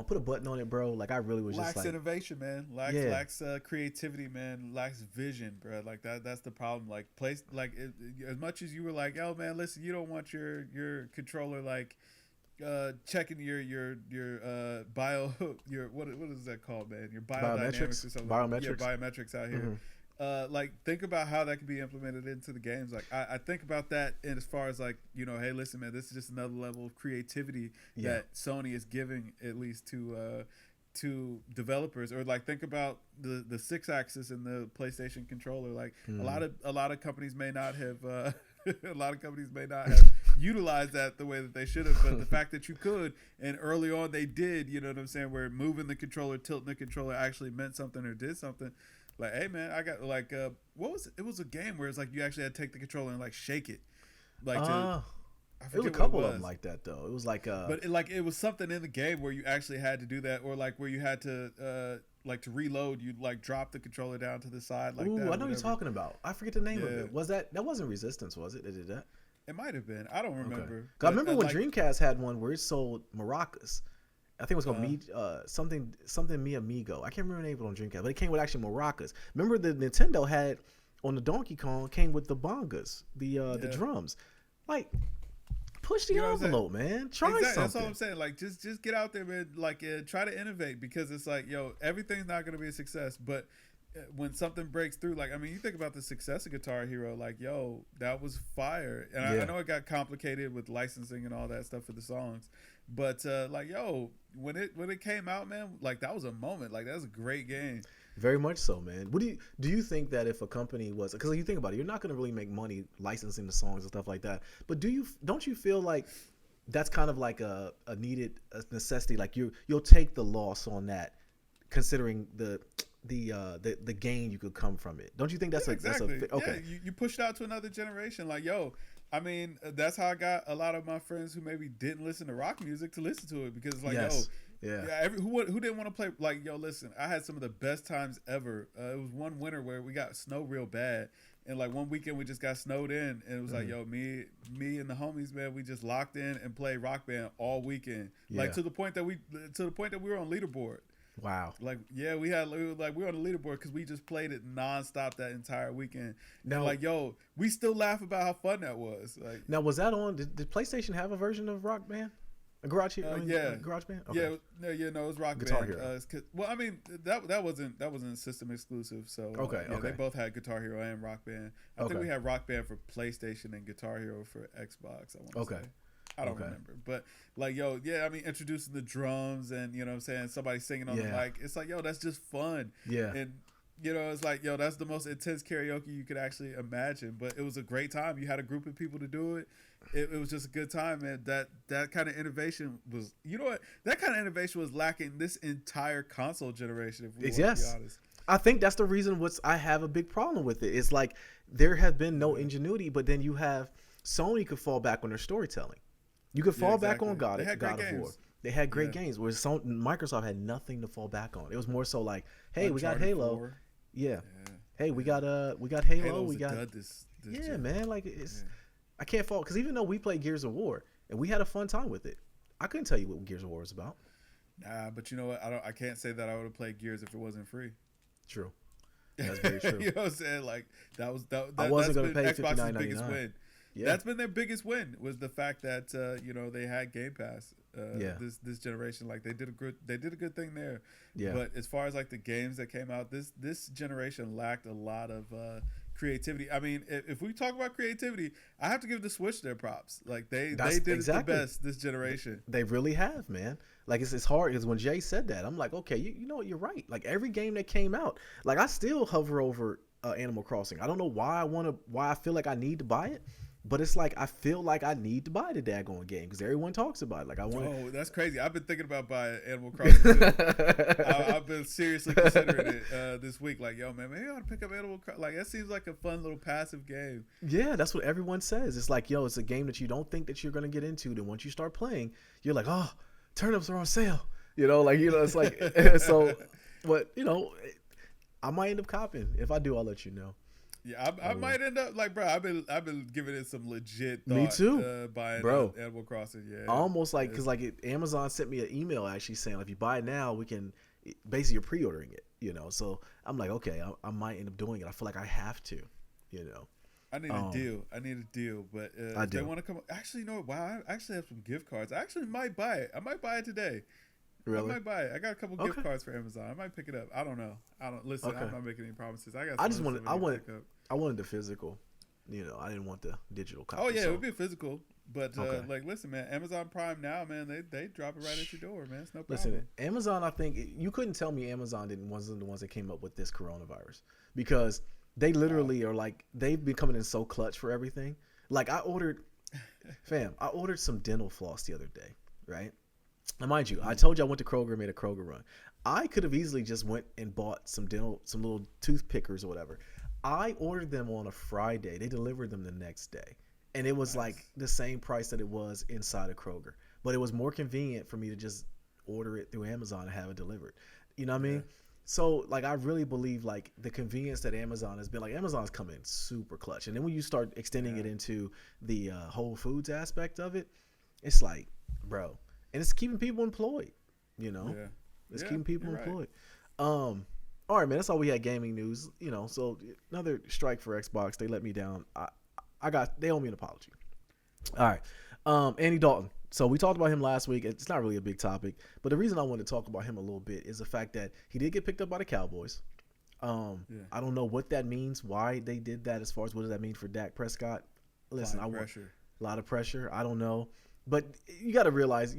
put a button on it, bro. Like I really was lacks just like innovation, man. Lacks creativity, man. Lacks vision, bro. Like that's the problem. Like as much as you were like, oh man, listen, you don't want your controller like checking your bio your what is that called, man? Your biodynamics or something. Biometrics. Yeah, biometrics out here. Like think about how that can be implemented into the games. Like I think about that, and as far as like hey, listen, man, this is just another level of creativity that Sony is giving at least to developers. Or like think about the 6-axis in the PlayStation controller. Like a lot of companies may not have utilized that the way that they should have, but the fact that you could, and early on they did, you know what I'm saying, where moving the controller, tilting the controller actually meant something or did something. Like, hey man, I got like what was it? It was a game where it's like you actually had to take the controller and like shake it. Like it was a couple of them like that though. It was like but it was something in the game where you actually had to do that, or like where you had to like to reload, you'd like drop the controller down to the side like that. I know what you're talking about. I forget the name of it. Was that wasn't Resistance, was it? That did that? It might have been. I don't remember. Okay. I remember when Dreamcast had one where it sold maracas. I think it was called something Mi Amigo. I can't remember the name of it on Dreamcast, but it came with actually maracas. Remember the Nintendo had on the Donkey Kong came with the bongas, the drums. Like push the envelope, man. Try something. That's all I'm saying. Like just get out there, man. Like try to innovate, because it's like everything's not going to be a success, but when something breaks through, like, I mean, you think about the success of Guitar Hero, like, yo, that was fire. And I know it got complicated with licensing and all that stuff for the songs, but like, yo, when it came out, man, like, that was a moment. Like, that was a great game. Very much so, man. What do you think that if a company was, because you think about it, you're not going to really make money licensing the songs and stuff like that, but don't you feel like that's kind of like a necessity? Like you'll take the loss on that, considering the gain you could come from it. Don't you think that's exactly? Okay. Yeah, you pushed out to another generation. Like, yo, I mean, that's how I got a lot of my friends who maybe didn't listen to rock music to listen to it, because it's like, who didn't want to play? Like, yo, listen, I had some of the best times ever. It was one winter where we got snow real bad, and like one weekend we just got snowed in, and it was like, yo, me and the homies, man, we just locked in and played Rock Band all weekend, like to the point that we were on leaderboard. Wow. Like, yeah, we were on the leaderboard because we just played it nonstop that entire weekend. Now, like, yo, we still laugh about how fun that was. Like, now, was that on? Did PlayStation have a version of Rock Band? A Garage Band? Okay. No, it was Rock Guitar Band. Hero. Well, I mean, that wasn't system exclusive. So they both had Guitar Hero and Rock Band. I think we had Rock Band for PlayStation and Guitar Hero for Xbox. I want to say. I don't remember, but like, yo, yeah, I mean, introducing the drums and, you know what I'm saying, somebody singing on the mic, it's like, yo, that's just fun. Yeah. And, you know, it's like, yo, that's the most intense karaoke you could actually imagine, but it was a great time. You had a group of people to do it. It was just a good time, man. That kind of innovation was, you know what, that kind of innovation was lacking this entire console generation, if we want to be honest. I think that's the reason I have a big problem with it. It's like there has been no ingenuity, but then you have Sony could fall back on their storytelling. You could fall back on God of War. They had great games, whereas Microsoft had nothing to fall back on. It was more so like, hey, Uncharted, we got Halo. 4. Yeah. Hey, we got Halo. Halo's we got this man. Like I can't fault, because even though we played Gears of War and we had a fun time with it, I couldn't tell you what Gears of War was about. Nah, but you know what? I can't say that I would have played Gears if it wasn't free. True. That's very true. You know what I'm saying? Like that I wasn't going to pay Xbox's biggest $59.99. win. Yeah. That's been their biggest win, was the fact that they had Game Pass this generation. Like they did a good thing there. Yeah. But as far as like the games that came out, this generation lacked a lot of creativity. I mean, if we talk about creativity, I have to give the Switch their props. Like they did it the best this generation. They really have, man. Like it's hard, because when Jay said that, I'm like, okay, you know what, you're right. Like every game that came out, like I still hover over Animal Crossing. I don't know why I feel like I need to buy it. But it's like I feel like I need to buy the daggone game because everyone talks about it. Like I want. Oh, that's crazy! I've been thinking about buying Animal Crossing. I've been seriously considering it this week. Like, yo, man, maybe I ought to pick up Animal Crossing. Like, that seems like a fun little passive game. Yeah, that's what everyone says. It's like, yo, it's a game that you don't think that you're gonna get into. Then once you start playing, you're like, oh, turnips are on sale. It's like so. But I might end up copying. If I do, I'll let you know. Yeah, I might end up like, bro. I've been giving it some legit thought. Me too, buying Animal Crossing. Yeah, almost like because Amazon sent me an email actually saying, if you buy it now, we can basically you're pre-ordering it. So I'm like, okay, I might end up doing it. I feel like I have to. I need a deal, but if they want to come. Actually, no. Wow, I actually have some gift cards. I actually might buy it. I might buy it today. Really? I might buy it. I got a couple gift cards for Amazon. I might pick it up. I don't know. Listen. I'm not making any promises. I wanted the physical. I didn't want the digital copy. Oh yeah, it would be physical. But like, listen, man, Amazon Prime now, man, they drop it right at your door, man. It's no problem. Listen, Amazon, I think you couldn't tell me Amazon wasn't the ones that came up with this coronavirus, because they literally are like, they've been coming in so clutch for everything. Like I ordered some dental floss the other day, right? Now, mind you, I told you I went to Kroger and made a Kroger run. I could have easily just went and bought some little tooth pickers or whatever. I ordered them on a Friday. They delivered them the next day. And it was like the same price that it was inside of Kroger. But it was more convenient for me to just order it through Amazon and have it delivered. You know what I mean? So, like, I really believe, like, the convenience that Amazon has been, like, Amazon's come in super clutch. And then when you start extending it into the Whole Foods aspect of it, it's like, bro. And it's keeping people employed, It's keeping people employed. Right. All right, man, that's all we had gaming news, so another strike for Xbox. They let me down. They owe me an apology. All right. Andy Dalton. So we talked about him last week. It's not really a big topic, but the reason I wanted to talk about him a little bit is the fact that he did get picked up by the Cowboys. I don't know what that means, why they did that, as far as what does that mean for Dak Prescott. Listen, a lot of pressure. I don't know. But you got to realize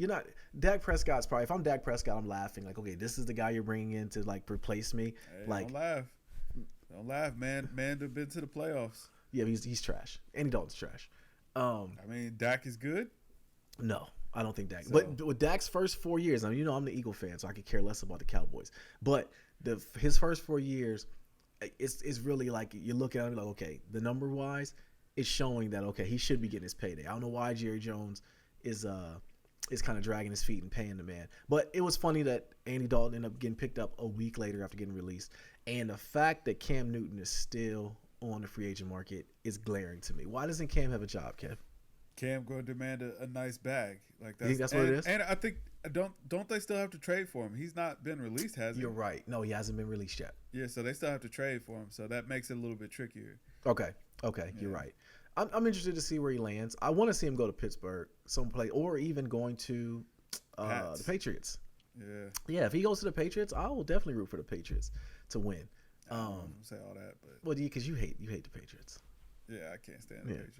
Dak Prescott's probably, if I'm Dak Prescott, I'm laughing like, okay, this is the guy you're bringing in to like replace me. Hey, like, don't laugh, man. Man, have been to the playoffs. Yeah, he's trash. Andy Dalton's trash. I mean, Dak is good. No, I don't think Dak. So, but with Dak's first 4 years, I mean, I'm the Eagle fan, so I could care less about the Cowboys. But his first 4 years, it's really like you look at him like, okay, the number wise, it's showing that okay, he should be getting his payday. I don't know why Jerry Jones is kind of dragging his feet and paying the man. But it was funny that Andy Dalton ended up getting picked up a week later after getting released, and the fact that Cam Newton is still on the free agent market is glaring to me. Why doesn't Cam have a job, Kev? Cam going to demand a nice bag. Like you think that's what it is? And I think don't they still have to trade for him? He's not been released, has he? You're right. No, he hasn't been released yet. Yeah, so they still have to trade for him. So that makes it a little bit trickier. Okay, yeah. You're right. I'm interested to see where he lands. I want to see him go to Pittsburgh, someplace, or even going to the Patriots. Yeah. If he goes to the Patriots, I will definitely root for the Patriots to win. I don't say all that, but because you hate the Patriots. Yeah, I can't stand the Patriots.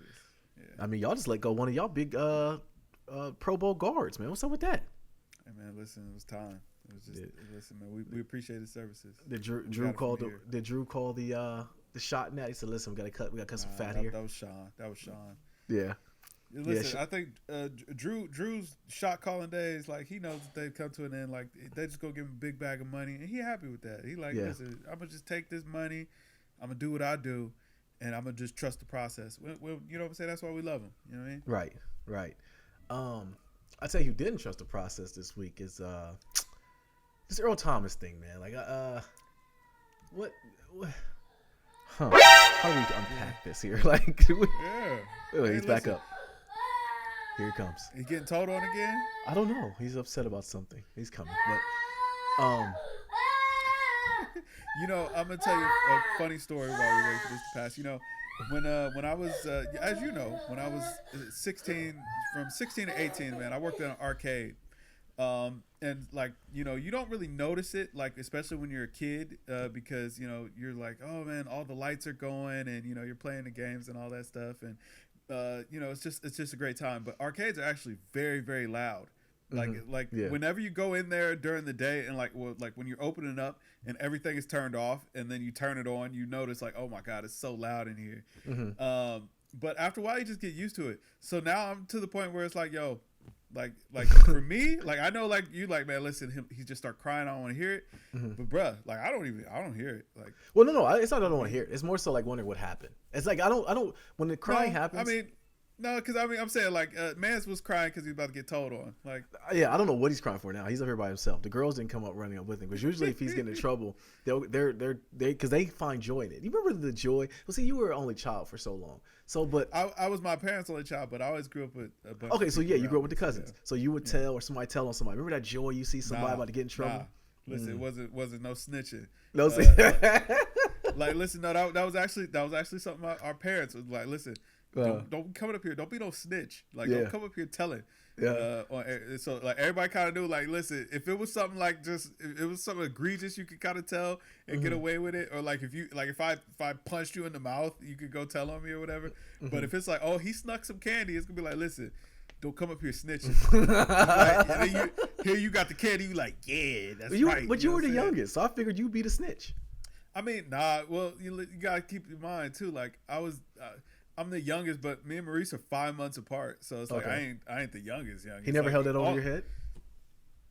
Yeah. I mean, y'all just let go one of y'all big Pro Bowl guards, man. What's up with that? Hey man, listen, it was time. It was just listen, man. We appreciate his services. Did Drew call the shot in that? He said, "Listen, we gotta cut some fat here." That was Sean. Yeah. Listen, I think Drew's shot calling days, like he knows that they've come to an end. Like they just go give him a big bag of money, and he happy with that. He listen, I'm gonna just take this money, I'm gonna do what I do, and I'm gonna just trust the process. You know what I'm saying? That's why we love him. You know what I mean? Right. I tell you who didn't trust the process this week is this Earl Thomas thing, man. Like what? Huh? How do we unpack this here? Like, he's back up. Here he comes. He's getting told on again? I don't know. He's upset about something. He's coming. But I'm gonna tell you a funny story while we wait for this to pass. When I was as you know, when I was 16, from 16 to 18, man, I worked in an arcade. And like, you don't really notice it, like, especially when you're a kid, because, you're like, oh man, all the lights are going and, you're playing the games and all that stuff. And, it's just a great time. But arcades are actually very, very loud. Whenever you go in there during the day and like when you're opening up and everything is turned off and then you turn it on, you notice like, oh my God, it's so loud in here. Mm-hmm. But after a while you just get used to it. So now I'm to the point where it's like, yo, like for me, like I know like you like, man, listen, he just start crying, I don't want to hear it. Mm-hmm. But bruh, like I don't hear it. Like, well, no, it's not that I don't want to hear it. It's more so like wondering what happened. It's like I don't when the crying happens. I mean, no, because I'm saying like Mans was crying because he's about to get told on. Like, yeah, I don't know what he's crying for now. He's up here by himself. The girls didn't come up running up with him because usually if he's getting in trouble, they find joy in it. You remember the joy? Well, see, you were an only child for so long. So, but I was my parents' only child, but I always grew up with a bunch. Okay, so yeah, you grew up with the cousins. Yeah. So you would tell or somebody tell on somebody. Remember that joy you see somebody about to get in trouble? Listen, it wasn't no snitching. No, like listen, no, that was actually something our parents was like. Listen. Don't come up here. Don't be no snitch. Like, don't come up here telling. Yeah. So like everybody kind of knew. Like, listen, if it was something like if it was something egregious, you could kind of tell and get away with it. Or like if I punched you in the mouth, you could go tell on me or whatever. Mm-hmm. But if it's like, oh, he snuck some candy, it's gonna be like, listen, don't come up here snitching. Like, here you got the candy. You like, yeah, that's right. But you were the youngest, so I figured you'd be the snitch. I mean, nah. Well, you gotta keep in mind too. Like I was. I'm the youngest, but me and Maurice are 5 months apart, so it's like I ain't the youngest. He never held that over your head.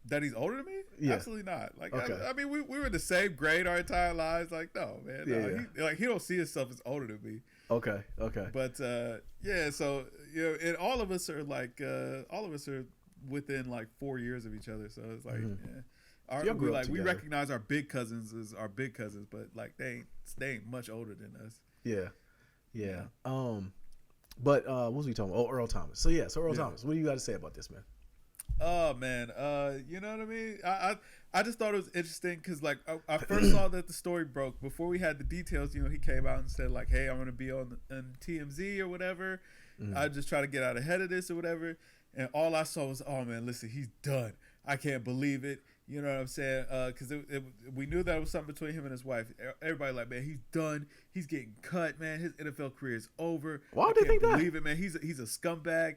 That he's older than me? Yeah. Absolutely not. Like, okay. I mean, we were in the same grade our entire lives. Like, no, man. No. He don't see himself as older than me. Okay. But so and all of us are like, within like 4 years of each other. So it's like, we recognize our big cousins as our big cousins, but like they ain't much older than us. Yeah. But what was we talking about? Oh, Earl Thomas. So Earl Thomas. What do you got to say about this, man? Oh man, you know what I mean? I just thought it was interesting because like I first saw that the story broke before we had the details. He came out and said like, "Hey, I'm gonna be on TMZ or whatever." Mm-hmm. I just try to get out ahead of this or whatever. And all I saw was, "Oh man, listen, he's done. I can't believe it. You know what I'm saying? Because we knew that was something between him and his wife. Everybody like, man, he's done. He's getting cut, man. His NFL career is over. Why would they think that? Believe it, man. He's a scumbag.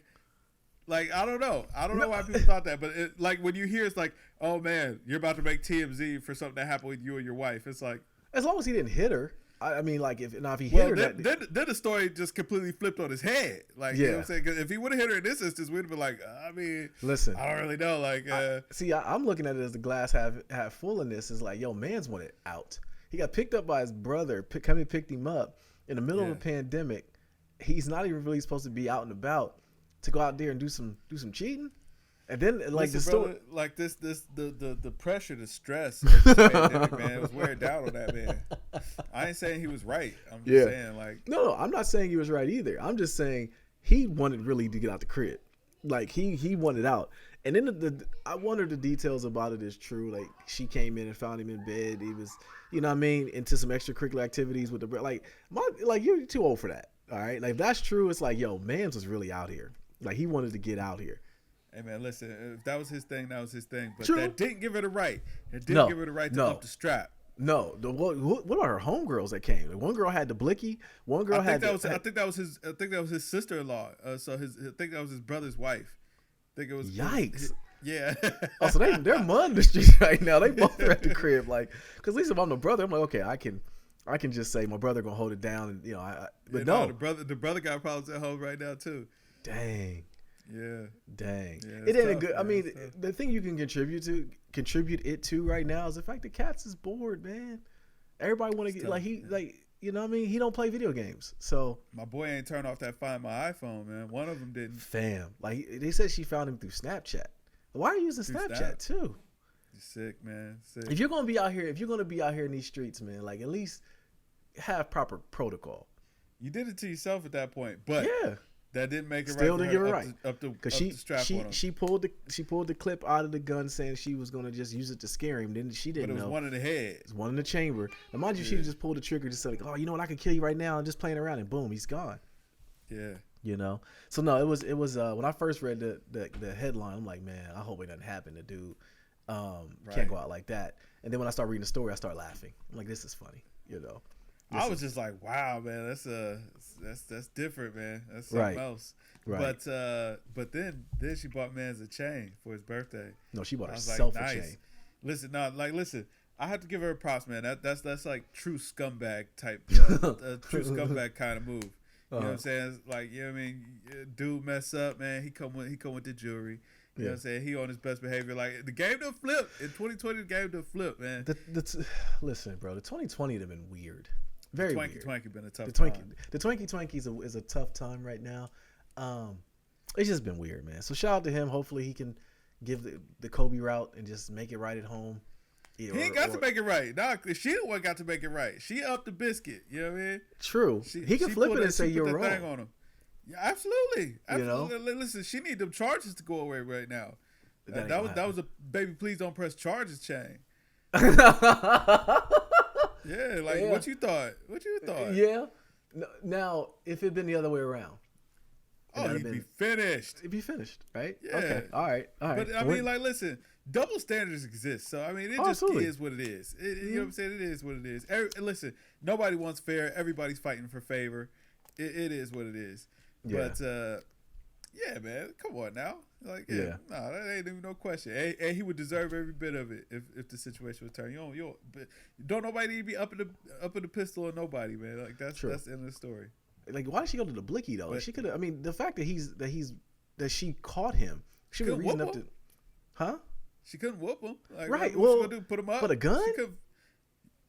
Like, I don't know. I don't know why people thought that. But like when you hear, it's like, oh man, you're about to make TMZ for something that happened with you and your wife. It's like, as long as he didn't hit her. I mean, like if he hit her, then the story just completely flipped on his head. Like, you know what I'm saying? 'Cause if he would have hit her in this instance, we'd have been like, I mean, listen, I don't really know. Like, I'm looking at it as the glass half full in this. Is like, yo, man's wanted out. He got picked up by his brother. Picked him up in the middle of a pandemic. He's not even really supposed to be out and about to go out there and do some cheating. And then like the story, like the pressure, the stress of this pandemic, man, it was wearing down on that man. I ain't saying he was right. I'm just saying like no, I'm not saying he was right either. I'm just saying he wanted really to get out the crib. Like he wanted out. And then I wonder the details about it is true. Like she came in and found him in bed. He was, you know what I mean, into some extracurricular activities with the like you're too old for that. All right, like if that's true, it's like yo, Mans was really out here. Like he wanted to get out here. Hey man, listen. If that was his thing, that was his thing. But true. That didn't give her the right. It didn't give her the right to up the strap. No, what about her homegirls that came? Like, one girl had the blicky. One girl I think that was his sister-in-law. I think that was his brother's wife. I think it was. Yikes. Yeah. Oh, so they're mud in the streets right now. They both are at the crib, like, because at least if I'm the brother, I'm like, okay, I can just say my brother gonna hold it down, and you know, but no, the brother got problems at home right now too. Dang. Yeah. Dang. Yeah, it ain't tough, a good. man. I mean, the thing you can contribute it to right now is the fact that Cats is bored, man. Everybody want to get tough, you know what I mean? He don't play video games, so my boy ain't turned off that Find My iPhone, man. One of them didn't. Fam, like they said, she found him through Snapchat. Why are you using Snapchat too? You're sick, man. Sick. If you're gonna be out here in these streets, man, like at least have proper protocol. You did it to yourself at that point, but yeah. That didn't make it Still right. didn't give her right. Because she pulled the clip out of the gun saying she was gonna just use it to scare him. Then she didn't know. But it was one in the head. It was one in the chamber. Now mind you, she just pulled the trigger, just like, oh, you know what, I can kill you right now, and just playing around, and boom, he's gone. Yeah. You know. So no, it was when I first read the headline, I'm like, man, I hope it doesn't happen. The dude can't go out like that. And then when I start reading the story, I start laughing. I'm like, this is funny. You know. I was just like, wow, man, that's different, man. That's something else. Right. But then she bought Mans a chain for his birthday. No, she bought herself a chain. Listen, I have to give her props, man. That's like true scumbag type, true scumbag kind of move. You know what I'm saying? It's like, you know what I mean? Dude mess up, man. He come with the jewelry. You know what I'm saying? He on his best behavior. Like the game done flipped in 2020. The game done flipped, man. Listen, bro. The 2020 have been weird. Very weird. Twinkie been a tough time. The Twinkie is a tough time right now. It's just been weird, man. So shout out to him. Hopefully he can give the Kobe route and just make it right at home. He ain't got to make it right. Nah, she the one got to make it right. She upped the biscuit. You know what I mean? True. He can flip it and say you're wrong. Thing on him. Yeah, absolutely. You know? Listen, she need them charges to go away right now. That was a baby. Please don't press charges chain. Yeah, like what you thought? Yeah. Now, if it'd been the other way around, he'd be finished. It'd be finished, right? Yeah. Okay. All right. But I mean, like, listen, double standards exist. So I mean, it just is what it is. You know what I'm saying? It is what it is. Listen, nobody wants fair. Everybody's fighting for favor. It is what it is. Yeah. But yeah, man, come on now. Like, that ain't even no question. And he would deserve every bit of it if the situation would turn. But don't nobody need to be up in the pistol or nobody, man. Like that's the end of the story. Like, why did she go to the blicky though? Like, she could have. I mean, the fact that she caught him, she was reason up to, huh? She couldn't whoop him. Like, right. What she gonna do? Put him up? But a gun?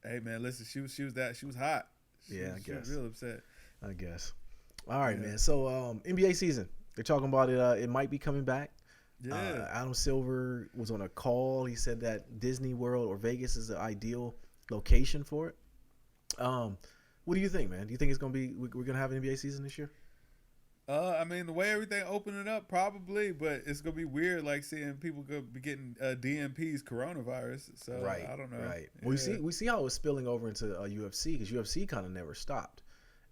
Hey man, listen. She was hot. I guess. She was real upset. I guess. All right, man. So NBA season. They're talking about it. It might be coming back. Yeah. Adam Silver was on a call. He said that Disney World or Vegas is the ideal location for it. What do you think, man? Do you think it's gonna be? We're gonna have an NBA season this year? I mean, the way everything opening up, probably, but it's gonna be weird, like seeing people go be getting DMP's coronavirus. So right, I don't know. Right. Yeah. We see how it was spilling over into UFC because UFC kind of never stopped,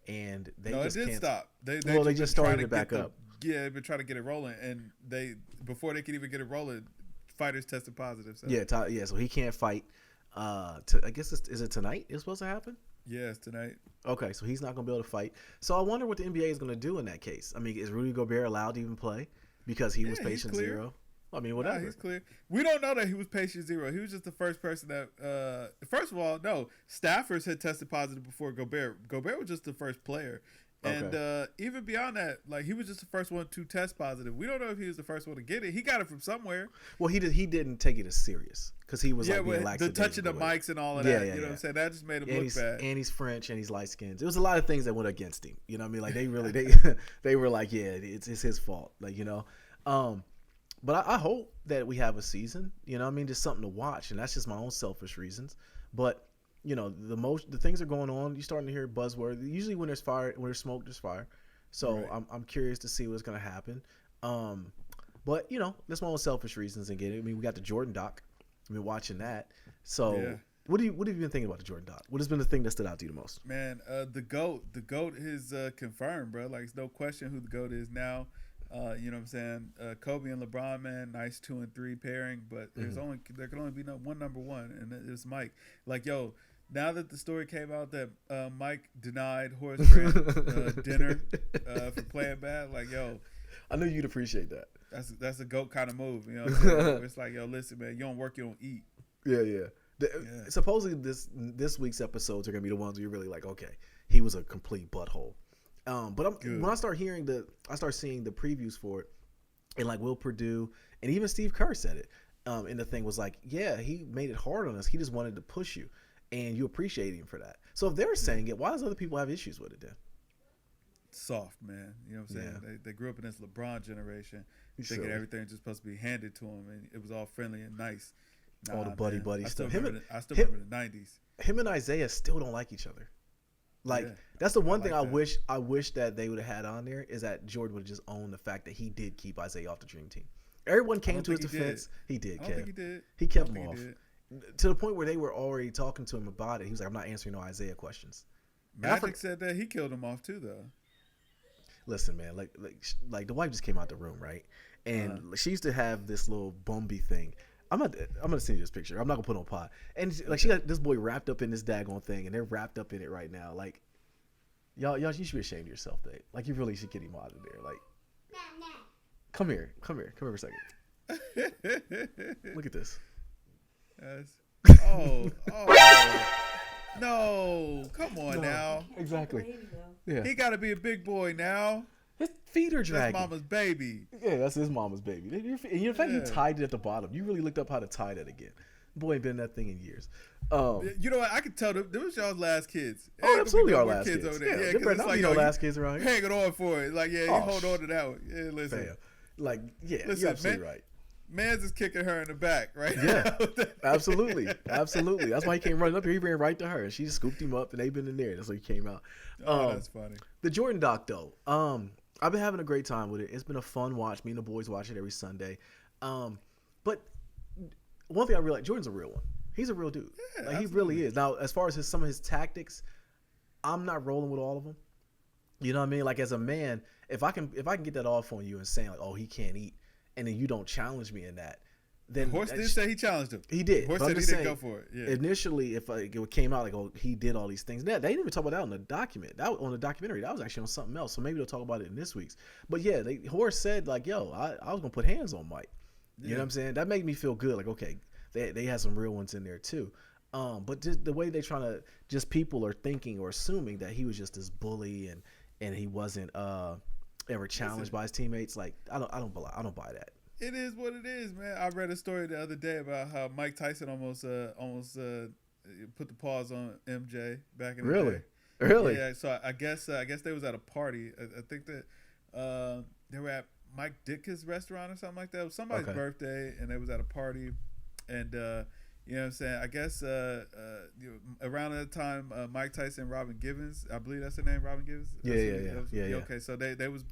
and they it did stop. They just started it back up. Yeah, they've been trying to get it rolling, and before they could even get it rolling, fighters tested positive. So. Yeah, so he can't fight. I guess is it tonight? It's supposed to happen. Yeah, it's tonight. Okay, so he's not going to be able to fight. So I wonder what the NBA is going to do in that case. I mean, is Rudy Gobert allowed to even play because he was patient zero? I mean, whatever. Nah, he's clear. We don't know that he was patient zero. He was just the first person that. First of all, no, staffers had tested positive before Gobert. Gobert was just the first player, and even beyond that, like he was just the first one to test positive. We don't know if he was the first one to get it. He got it from somewhere. Well, he didn't take it as serious because he was like being lax. The touching the mics and all of that. You know what I'm saying? That just made him look bad. And he's French and he's light skinned. There was a lot of things that went against him. You know what I mean? Like they really they were like, yeah, it's his fault. Like But I hope that we have a season, you know what I mean, just something to watch, and that's just my own selfish reasons. But, the things are going on. You're starting to hear buzzword. Usually when there's fire, when there's smoke, there's fire. So right. I'm curious to see what's going to happen. But, that's my own selfish reasons. Again, I mean, we got the Jordan doc. I've been watching that. So what have you been thinking about the Jordan doc? What has been the thing that stood out to you the most? Man, the GOAT is confirmed, bro. Like, it's no question who the GOAT is now. You know what I'm saying? Kobe and LeBron, man, nice 2 and 3 pairing, but there can only be one number one, and it's Mike. Like, yo, now that the story came out that Mike denied Horace Grant dinner for playing bad, like, yo, I knew you'd appreciate that. That's a GOAT kind of move, you know what I'm saying? It's like, yo, listen, man, you don't work, you don't eat. Yeah. Supposedly this week's episodes are gonna be the ones where you're really like, okay, he was a complete butthole. But when I start seeing the previews for it, and like Will Perdue and even Steve Kerr said it, and the thing was like, yeah, he made it hard on us. He just wanted to push you, and you appreciate him for that. So if they're saying it, why does other people have issues with it then? Soft, man. You know what I'm saying? Yeah. They grew up in this LeBron generation, thinking everything's just supposed to be handed to them, and it was all friendly and nice. All the buddy stuff. I still remember the 90s. Him and Isaiah still don't like each other. Like that's the one thing I wish that they would have had on there is that Jordan would have just owned the fact that he did keep Isaiah off the dream team. Everyone came to his defense. He did. I don't think he did. He kept him off to the point where they were already talking to him about it. He was like, "I'm not answering no Isaiah questions." Magic said that he killed him off too, though. Listen, man, like the wife just came out the room, right? And she used to have this little Bumby thing. I'm gonna send you this picture. I'm not gonna put it on pod. And she got this boy wrapped up in this daggone thing, and they're wrapped up in it right now. Like, y'all, you should be ashamed of yourself, babe. Like, you really should get him out of there. Like, come here for a second. Look at this. No, come on now. Exactly. Yeah. He got to be a big boy now. His feet are dragging. That's mama's baby. Yeah, that's his mama's baby. And in fact, you tied it at the bottom. You really looked up how to tie that again. Boy ain't been in that thing in years. You know what? I could tell them was y'all's last kids. Oh, absolutely our last kids. Over there. Yeah, there like, last kids around here. Hanging on for it. Like, you hold on to that one. Yeah, listen. Fam. Like, you're absolutely right. Man's is kicking her in the back, right? Yeah, absolutely. That's why he came running up here. He ran right to her, and she just scooped him up, and they've been in there. That's why he came out. That's funny. The Jordan doc, though. I've been having a great time with it. It's been a fun watch. Me and the boys watch it every Sunday. But one thing I realized, Jordan's a real one. He's a real dude. Yeah, like, he really is. Now, as far as some of his tactics, I'm not rolling with all of them. You know what I mean? Like, as a man, if I can get that off on you and saying, like, oh, he can't eat, and then you don't challenge me in that, then Horse did say he challenged him. He did. Horse said he didn't go for it. Yeah. Initially, if it came out like, oh, he did all these things, they didn't even talk about that on the document. That on the documentary, that was actually on something else. So maybe they'll talk about it in this week's. But yeah, Horse said like, yo, I was gonna put hands on Mike. You know what I'm saying? That made me feel good. Like, okay, they had some real ones in there too. But just the way they trying to, just people are thinking or assuming that he was just this bully and he wasn't ever challenged by his teammates. Like, I don't buy that. It is what it is, man. I read a story the other day about how Mike Tyson almost put the pause on MJ back in the day. Really? Yeah. So I guess they was at a party. I think that they were at Mike Ditka's restaurant or something like that. It was somebody's birthday, and they was at a party, and you know what I'm saying? I guess around that time, Mike Tyson and Robin Givens, I believe that's the name, Robin Givens? Yeah. Okay, so they was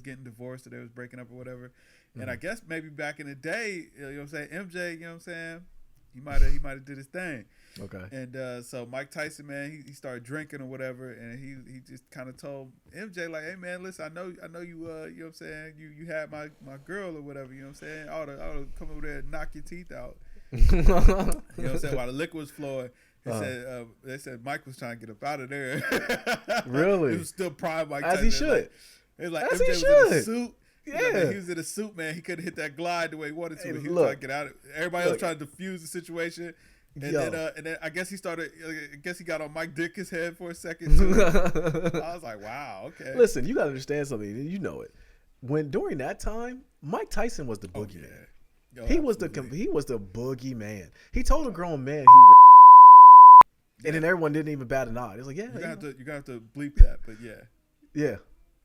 getting divorced, or they was breaking up or whatever. Mm-hmm. And I guess maybe back in the day, you know what I'm saying, MJ, you know what I'm saying, he might have did his thing. Okay. And so Mike Tyson, man, he started drinking or whatever, and he just kind of told MJ like, hey man, listen, I know you, you know what I'm saying, you had my girl or whatever, you know what I'm saying, I ought to come over there and knock your teeth out. You know what I'm saying? While the liquor was flowing, they said Mike was trying to get up out of there. Really? He was still prime Mike As Tyson. he should. It was like As MJ he was should. in a suit. Yeah. He was in a suit, man. He couldn't hit that glide the way he wanted to. Hey, He was look. trying to get out of it. Everybody else trying to defuse the situation. And then I guess he started. I guess he got on Mike Dick's head for a second too. I was like, wow, okay. Listen, you got to understand something. You know it. During that time, Mike Tyson was the boogeyman. Oh, he was the boogeyman. He told a grown man and then everyone didn't even bat an eye. It was like, yeah, you're gonna have to bleep that, but yeah.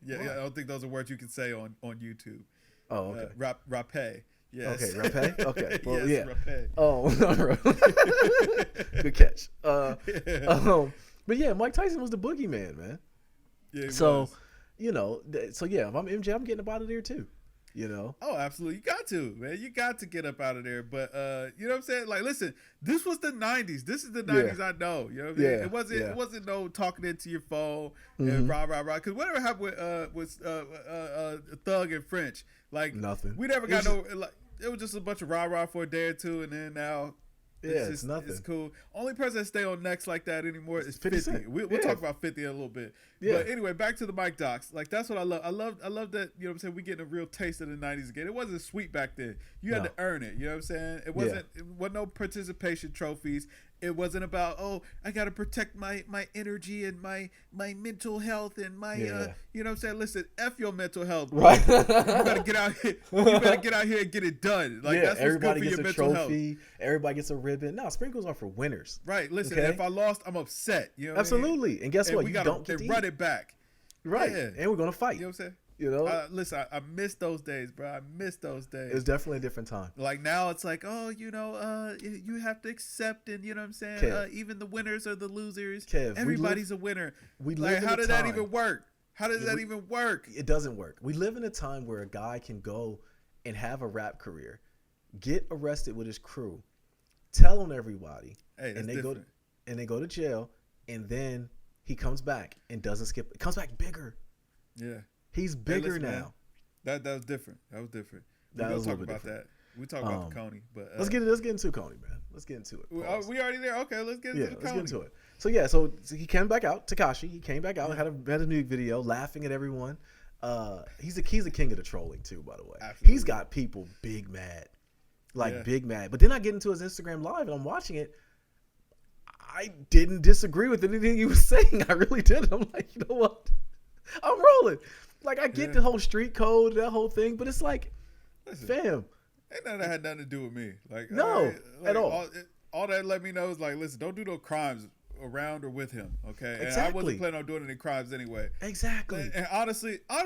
I don't think those are words you can say on YouTube. Oh, okay. Rapé. Yes. Okay, rapé. Okay. Well, yes, yeah. Rapé. Oh, good catch. But yeah, Mike Tyson was the boogeyman, man. Yeah. So, you know, if I'm MJ, I'm getting up out of there too. You know? Oh, absolutely. You got to, man. You got to get up out of there. But you know what I'm saying? Like, listen, this was the 90s. This is the 90s I know. You know what I mean? It wasn't no talking into your phone and rah. Because whatever happened with Thug and French, like nothing. We never got it was just a bunch of rah for a day or two, and then now it's nothing. It's cool. Only person that stay on next like that anymore is 50. We'll talk about 50 in a little bit. Yeah. But anyway, back to the Mike docs. Like, that's what I love. I love that, you know what I'm saying, we getting a real taste of the 90s again. It wasn't sweet back then. You had to earn it. You know what I'm saying? It wasn't no participation trophies. It wasn't about, oh, I got to protect my energy and my mental health and my, you know what I'm saying? Listen, F your mental health. Bro. Right. You better get out here. You better get out here and get it done. Like, that's what's good for your mental health. Everybody gets a ribbon. No, sprinkles are for winners. Right. Listen, if I lost, I'm upset. You know what Absolutely. I mean? And guess what? We You gotta don't get to run it back. Right. Yeah. And we're going to fight. You know what I'm saying? You know? Listen, I miss those days, bro. I miss those days. It was definitely a different time. Like, now it's like, oh, you know, you have to accept, and you know what I'm saying? Even the winners are the losers. Kev, everybody's a winner. We live in how a did time. that even work? How does that even work? It doesn't work. We live in a time where a guy can go and have a rap career, get arrested with his crew, tell on everybody, and they go to jail, and then he comes back and doesn't skip. Comes back bigger. Yeah. He's bigger now. Man, that was different. We're gonna talk about that. We talk about the KONY, but let's get into KONY, man. Let's get into it. We already there. Okay, let's get into the KONY. Let's get into it. So he came back out. Tekashi, he came back out, had a new video, laughing at everyone. He's the king of the trolling too, by the way. Absolutely. He's got people big mad. Big mad. But then I get into his Instagram live and I'm watching it. I didn't disagree with anything he was saying. I really didn't. I'm like, you know what? I'm rolling. Like, I get the whole street code, that whole thing, but it's like, listen, fam. Ain't nothing that had nothing to do with me. Like, no, at all. All that let me know is, like, listen, don't do no crimes around or with him, okay? Exactly. And I wasn't planning on doing any crimes anyway. Exactly. And honestly, I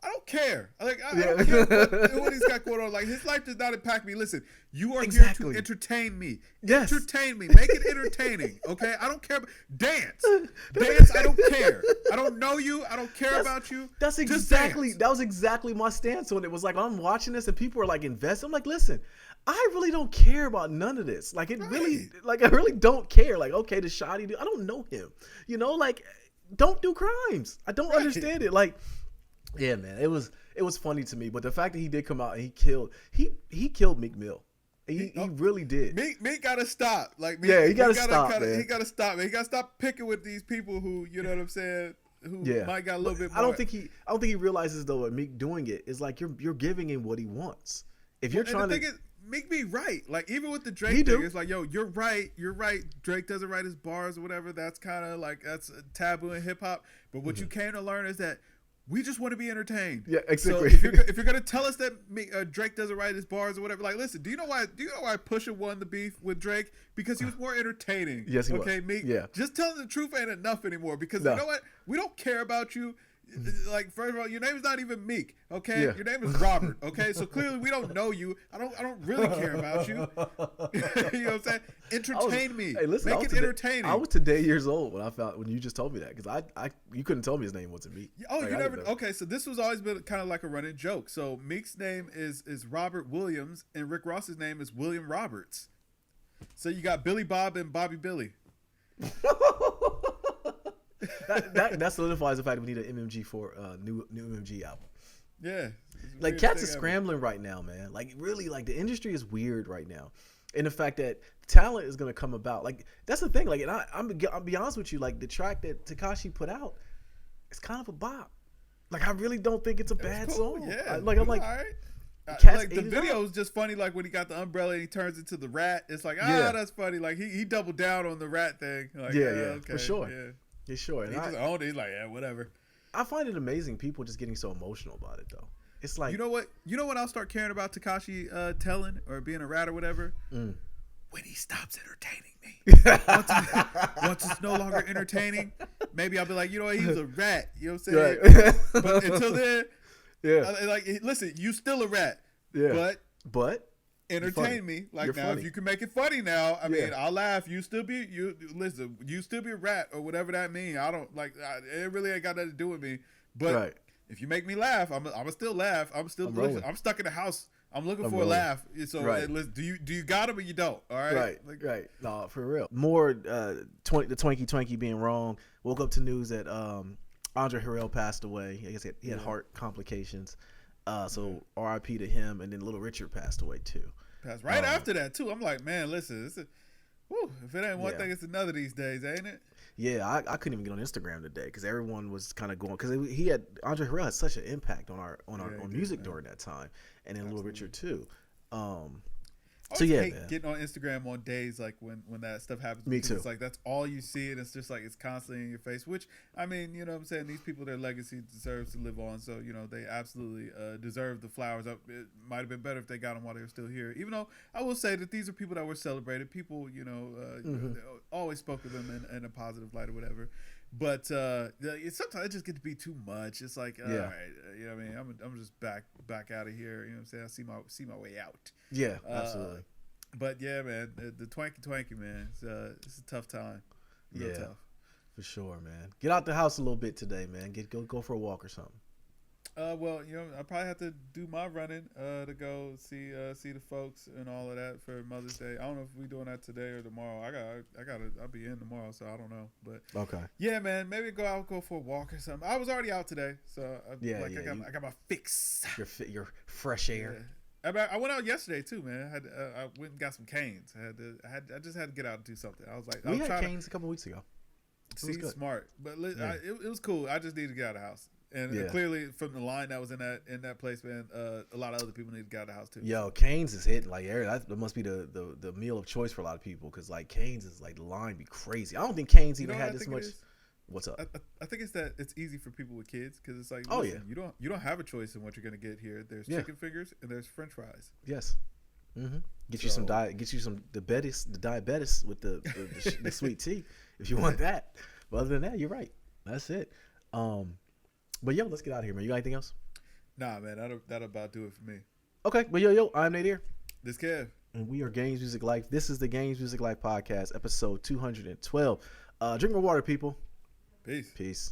don't care. Like, I don't care what he's got going on. Like, his life does not impact me. Listen, you are here to entertain me. Yes. Entertain me. Make it entertaining, okay? I don't care. Dance. I don't care. I don't know you. I don't care about you. That was exactly my stance when it was like, I'm watching this and people are like invested. I'm like, listen, I really don't care about none of this. Like, I really don't care. Like, okay, the shoddy dude, I don't know him. You know, like, don't do crimes. I don't understand it. Like, yeah, man, it was funny to me. But the fact that he did come out and he killed Meek Mill. He really did. Meek gotta stop. Like, he gotta stop, man. He gotta stop. Man. He gotta stop picking with these people who, you know what I'm saying, who might got a little bit more. I don't think he realizes though, with Meek doing it is like you're giving him what he wants. If you're trying to. Meek be right. Like, even with the Drake thing, it's like, yo, you're right. Drake doesn't write his bars or whatever. That's kind of like, that's a taboo in hip hop. But what you came to learn is that we just want to be entertained. Yeah, exactly. So if you're gonna tell us that Drake doesn't write his bars or whatever, like, listen, do you know why Pusha won the beef with Drake? Because he was more entertaining. Yes, he was. Meek. Yeah. Just telling the truth ain't enough anymore. Because you know what? We don't care about you. Like, first of all, your name is not even Meek, okay? Yeah. Your name is Robert, okay? So clearly we don't know you. I don't really care about you. You know what I'm saying? Entertain me. Hey, listen, make it entertaining. I was today years old when you just told me that, because you couldn't tell me his name wasn't Meek. Oh, like, you never. Okay, so this was always been kind of like a running joke. So Meek's name is Robert Williams, and Rick Ross's name is William Roberts. So you got Billy Bob and Bobby Billy. that solidifies the fact that we need an MMG for new MMG album. Yeah. Like cats are scrambling right now, man. Like really, like the industry is weird right now, and the fact that talent is gonna come about. Like that's the thing. Like, and I'll be honest with you. Like the track that Tekashi put out, it's kind of a bop. Like I really don't think it's a bad song. Yeah. I'm like, all right. Like the video was just funny. Like when he got the umbrella and he turns into the rat. It's like, that's funny. Like he doubled down on the rat thing. Like, okay, for sure. Yeah. For sure. And he just owned it. He's like, whatever. I find it amazing people just getting so emotional about it though. It's like, you know what I'll start caring about Tekashi telling or being a rat or whatever. When he stops entertaining me. Once it's no longer entertaining, maybe I'll be like, you know what, he was a rat. You know what I'm saying? Right. But until then, like, listen, you still a rat. Yeah. But entertain me. Like you're now, funny. If you can make it funny now, I mean, I'll laugh. You still be you still be a rat or whatever that means. I don't like. It really ain't got nothing to do with me. But if you make me laugh, I'm still laugh. I'm I'm stuck in the house. I'm looking for a laugh. So do you got him or you don't? All right. Right. No, for real. More the Twinkie being wrong. Woke up to news that Andre Harrell passed away. I guess he had heart complications. So R.I.P. to him, and then Little Richard passed away too. Passed right after that too. I'm like, man, listen, if it ain't one thing, it's another these days, ain't it? Yeah, I couldn't even get on Instagram today because everyone was kind of going because Andre Harrell had such an impact on our music during that time, and then Little Richard too. So yeah, man. Getting on Instagram on days like when that stuff happens. Me too. It's like that's all you see, and it's just like it's constantly in your face. Which I mean, you know what I'm saying? These people, their legacy deserves to live on. So you know they absolutely deserve the flowers. It might have been better if they got them while they were still here. Even though I will say that these are people that were celebrated. People, always spoke of them in a positive light or whatever. But sometimes it just get to be too much. It's like, all right, you know what I mean? I'm just back out of here. You know what I'm saying? I see my way out. Yeah, absolutely. But yeah, man, the Twanky, man, it's a tough time. Real tough. For sure, man. Get out the house a little bit today, man. Go for a walk or something. Well, I probably have to do my running to go see the folks and all of that for Mother's Day. I don't know if we're doing that today or tomorrow. I'll be in tomorrow, so I don't know. But okay. Yeah, man, maybe go for a walk or something. I was already out today, so I got my fix. Your fresh air. Yeah. I went out yesterday too, man. I went and got some canes. I just had to get out and do something. I was like, we had canes a couple weeks ago. See, smart, but it was cool. I just needed to get out of the house. And clearly, from the line that was in that place, man, a lot of other people need to get out of the house too. Yo, Cane's is hitting like that must be the meal of choice for a lot of people because like Cane's is like the line be crazy. I don't think Cane's even had this much. What's up? I think it's that it's easy for people with kids because it's like, you don't have a choice in what you're gonna get here. There's chicken fingers and there's French fries. Yes. Mm-hmm. Get you some diabetes with the sweet tea if you want that. But other than that, you're right. That's it. But yo, let's get out of here, man. You got anything else? Nah, man. That'll about do it for me. Okay. But yo, I'm Nate here. This Kev. And we are Games Music Life. This is the Games Music Life podcast, episode 212. Drink more water, people. Peace.